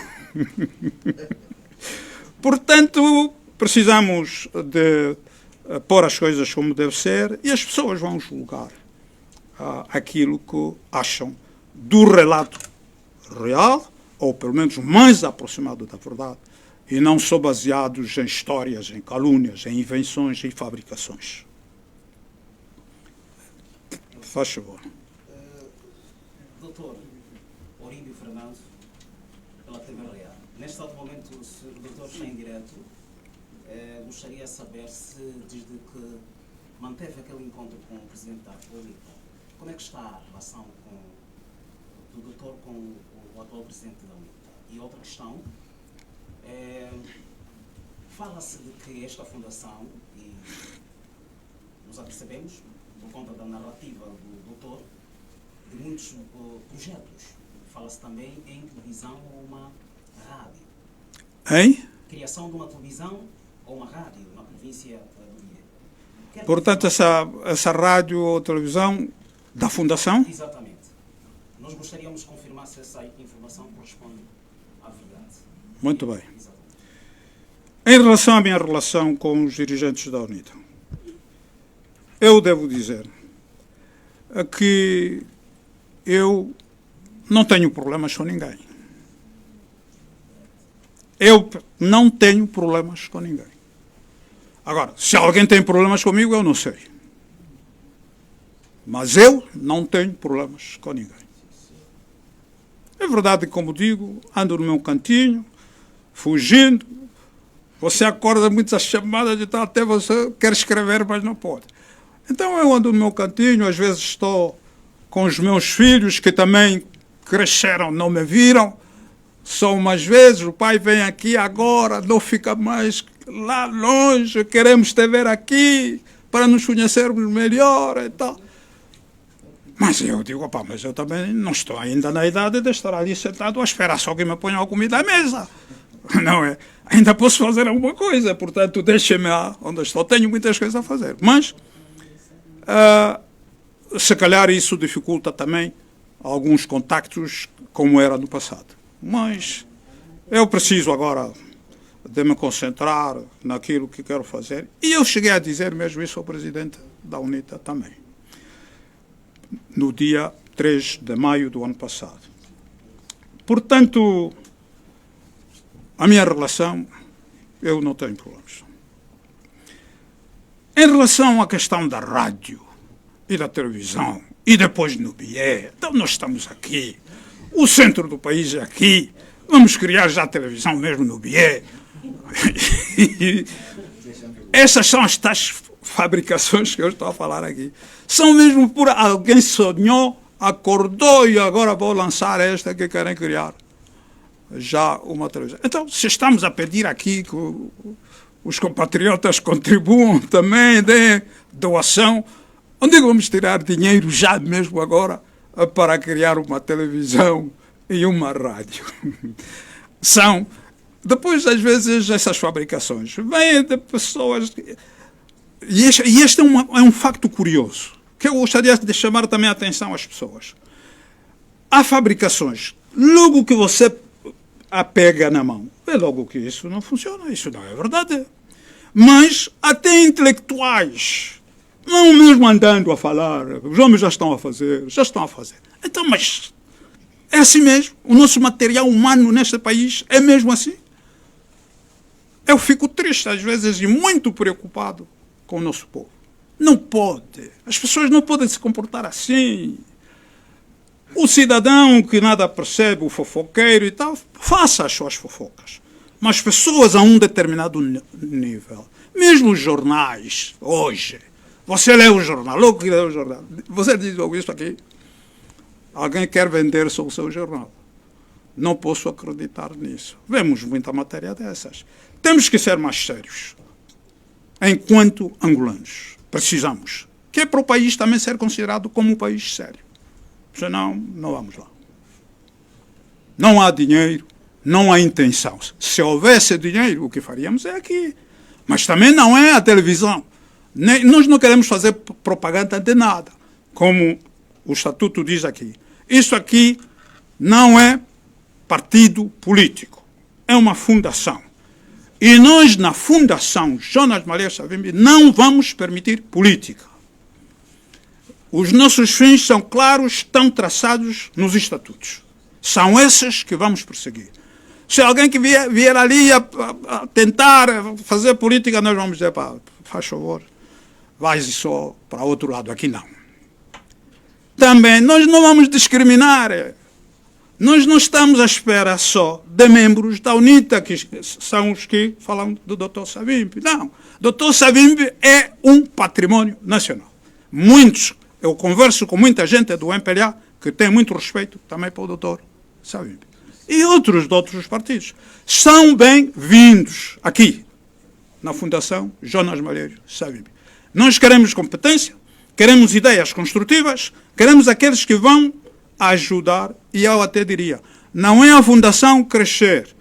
Portanto, precisamos de pôr as coisas como deve ser e as pessoas vão julgar aquilo que acham do relato real, ou pelo menos mais aproximado da verdade, e não só baseados em histórias, em calúnias, em invenções e fabricações. Faz favor. Doutor Orímbio Fernando, pela TV Real. Neste exato momento, se o doutor está em direto, gostaria de saber se, desde que manteve aquele encontro com o Presidente da República, como é que está a relação do doutor com o atual Presidente da UNITA? E outra questão, fala-se de que esta fundação, e nos apercebemos, por conta da narrativa do doutor, de muitos projetos. Fala-se também em televisão ou uma rádio. Hein? Criação de uma televisão ou uma rádio na província do Bié. Portanto, essa rádio ou televisão da Fundação? Exatamente. Nós gostaríamos de confirmar se essa informação corresponde à verdade. Muito bem. Exatamente. Em relação à minha relação com os dirigentes da UNITA, eu devo dizer que eu não tenho problemas com ninguém. Eu não tenho problemas com ninguém. Agora, se alguém tem problemas comigo, eu não sei. Mas eu não tenho problemas com ninguém. É verdade, como digo, ando no meu cantinho, fugindo. Você acorda muitas chamadas e tal, até você quer escrever, mas não pode. Então eu ando no meu cantinho, às vezes estou com os meus filhos que também cresceram, não me viram. Só umas vezes, o pai vem aqui agora, não fica mais lá longe, queremos te ver aqui para nos conhecermos melhor e tal. Mas eu digo, opa, mas eu também não estou ainda na idade de estar ali sentado a esperar só que me ponham a comida à mesa. Não é? Ainda posso fazer alguma coisa, portanto, deixem-me onde estou. Tenho muitas coisas a fazer. Mas, se calhar isso dificulta também alguns contactos como era no passado. Mas eu preciso agora de me concentrar naquilo que quero fazer. E eu cheguei a dizer mesmo isso ao presidente da UNITA também, no dia 3 de maio do ano passado. Portanto, a minha relação, eu não tenho problemas. Em relação à questão da rádio e da televisão, e depois no BIE, então nós estamos aqui, o centro do país é aqui, vamos criar já a televisão mesmo no BIE. Essas são as tais fabricações que eu estou a falar aqui. São mesmo por alguém sonhou, acordou e agora vou lançar esta que querem criar já uma televisão. Então, se estamos a pedir aqui que os compatriotas contribuam também, deem doação, onde vamos tirar dinheiro já mesmo agora para criar uma televisão e uma rádio? São, depois às vezes essas fabricações vêm de pessoas... E este é um facto curioso, que eu gostaria de chamar também a atenção às pessoas. Há fabricações, logo que você a pega na mão, é logo que isso não funciona, isso não é verdade. Mas até intelectuais, não mesmo andando a falar, os homens já estão a fazer. Então, mas é assim mesmo, o nosso material humano neste país é mesmo assim. Eu fico triste às vezes e muito preocupado com o nosso povo. Não pode. As pessoas não podem se comportar assim. O cidadão que nada percebe, o fofoqueiro e tal, faça as suas fofocas. Mas pessoas a um determinado nível, mesmo os jornais, hoje, você lê o jornal, logo que lê o jornal, você diz isso aqui, alguém quer vender só o seu jornal. Não posso acreditar nisso. Vemos muita matéria dessas. Temos que ser mais sérios. Enquanto angolanos, precisamos. Que é para o país também ser considerado como um país sério. Senão, não vamos lá. Não há dinheiro, não há intenção. Se houvesse dinheiro, o que faríamos é aqui. Mas também não é a televisão. Nós não queremos fazer propaganda de nada. Como o Estatuto diz aqui. Isso aqui não é partido político. É uma fundação. E nós, na Fundação Jonas Malheiro Savimbi, não vamos permitir política. Os nossos fins são claros, estão traçados nos estatutos. São esses que vamos perseguir. Se alguém que vier ali a tentar fazer política, nós vamos dizer, pá, faz favor, vai só para outro lado, aqui não. Também, nós não vamos discriminar. Nós não estamos à espera só de membros da UNITA, que são os que falam do Dr. Savimbi. Não. Dr. Savimbi é um patrimônio nacional. Eu converso com muita gente do MPLA que tem muito respeito também para o Dr. Savimbi. E outros de outros partidos. São bem-vindos aqui, na Fundação Jonas Malheiro Savimbi. Nós queremos competência, queremos ideias construtivas, queremos aqueles que vão ajudar, e eu até diria, não é a Fundação crescer.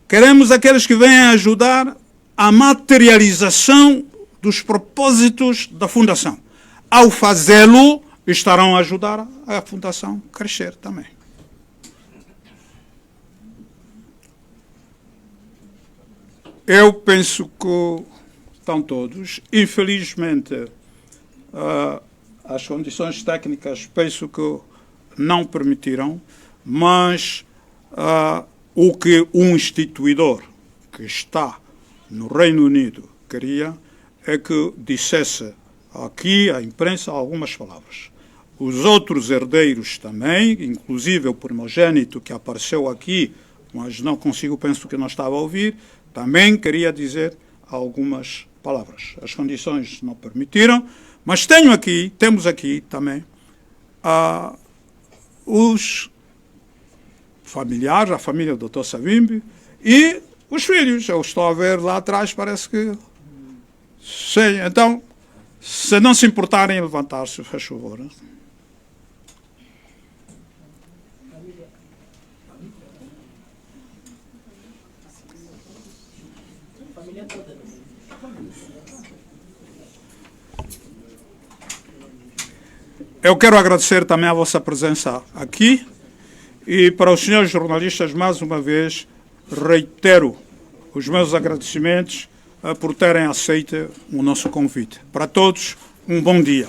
Queremos aqueles que venham ajudar a materialização dos propósitos da Fundação. Ao fazê-lo, estarão a ajudar a Fundação crescer também. Eu penso que estão todos. Infelizmente, as condições técnicas penso que não permitiram, mas o que um instituidor que está no Reino Unido queria é que dissesse aqui à imprensa algumas palavras. Os outros herdeiros também, inclusive o primogênito que apareceu aqui, mas não consigo, penso que não estava a ouvir, também queria dizer algumas palavras. As condições não permitiram, mas temos aqui também os familiares, a família do Dr. Savimbi e os filhos. Eu estou a ver lá atrás, parece que... Sim, então, se não se importarem, levantar-se, faz favor. Eu quero agradecer também a vossa presença aqui e para os senhores jornalistas, mais uma vez, reitero os meus agradecimentos por terem aceito o nosso convite. Para todos, um bom dia.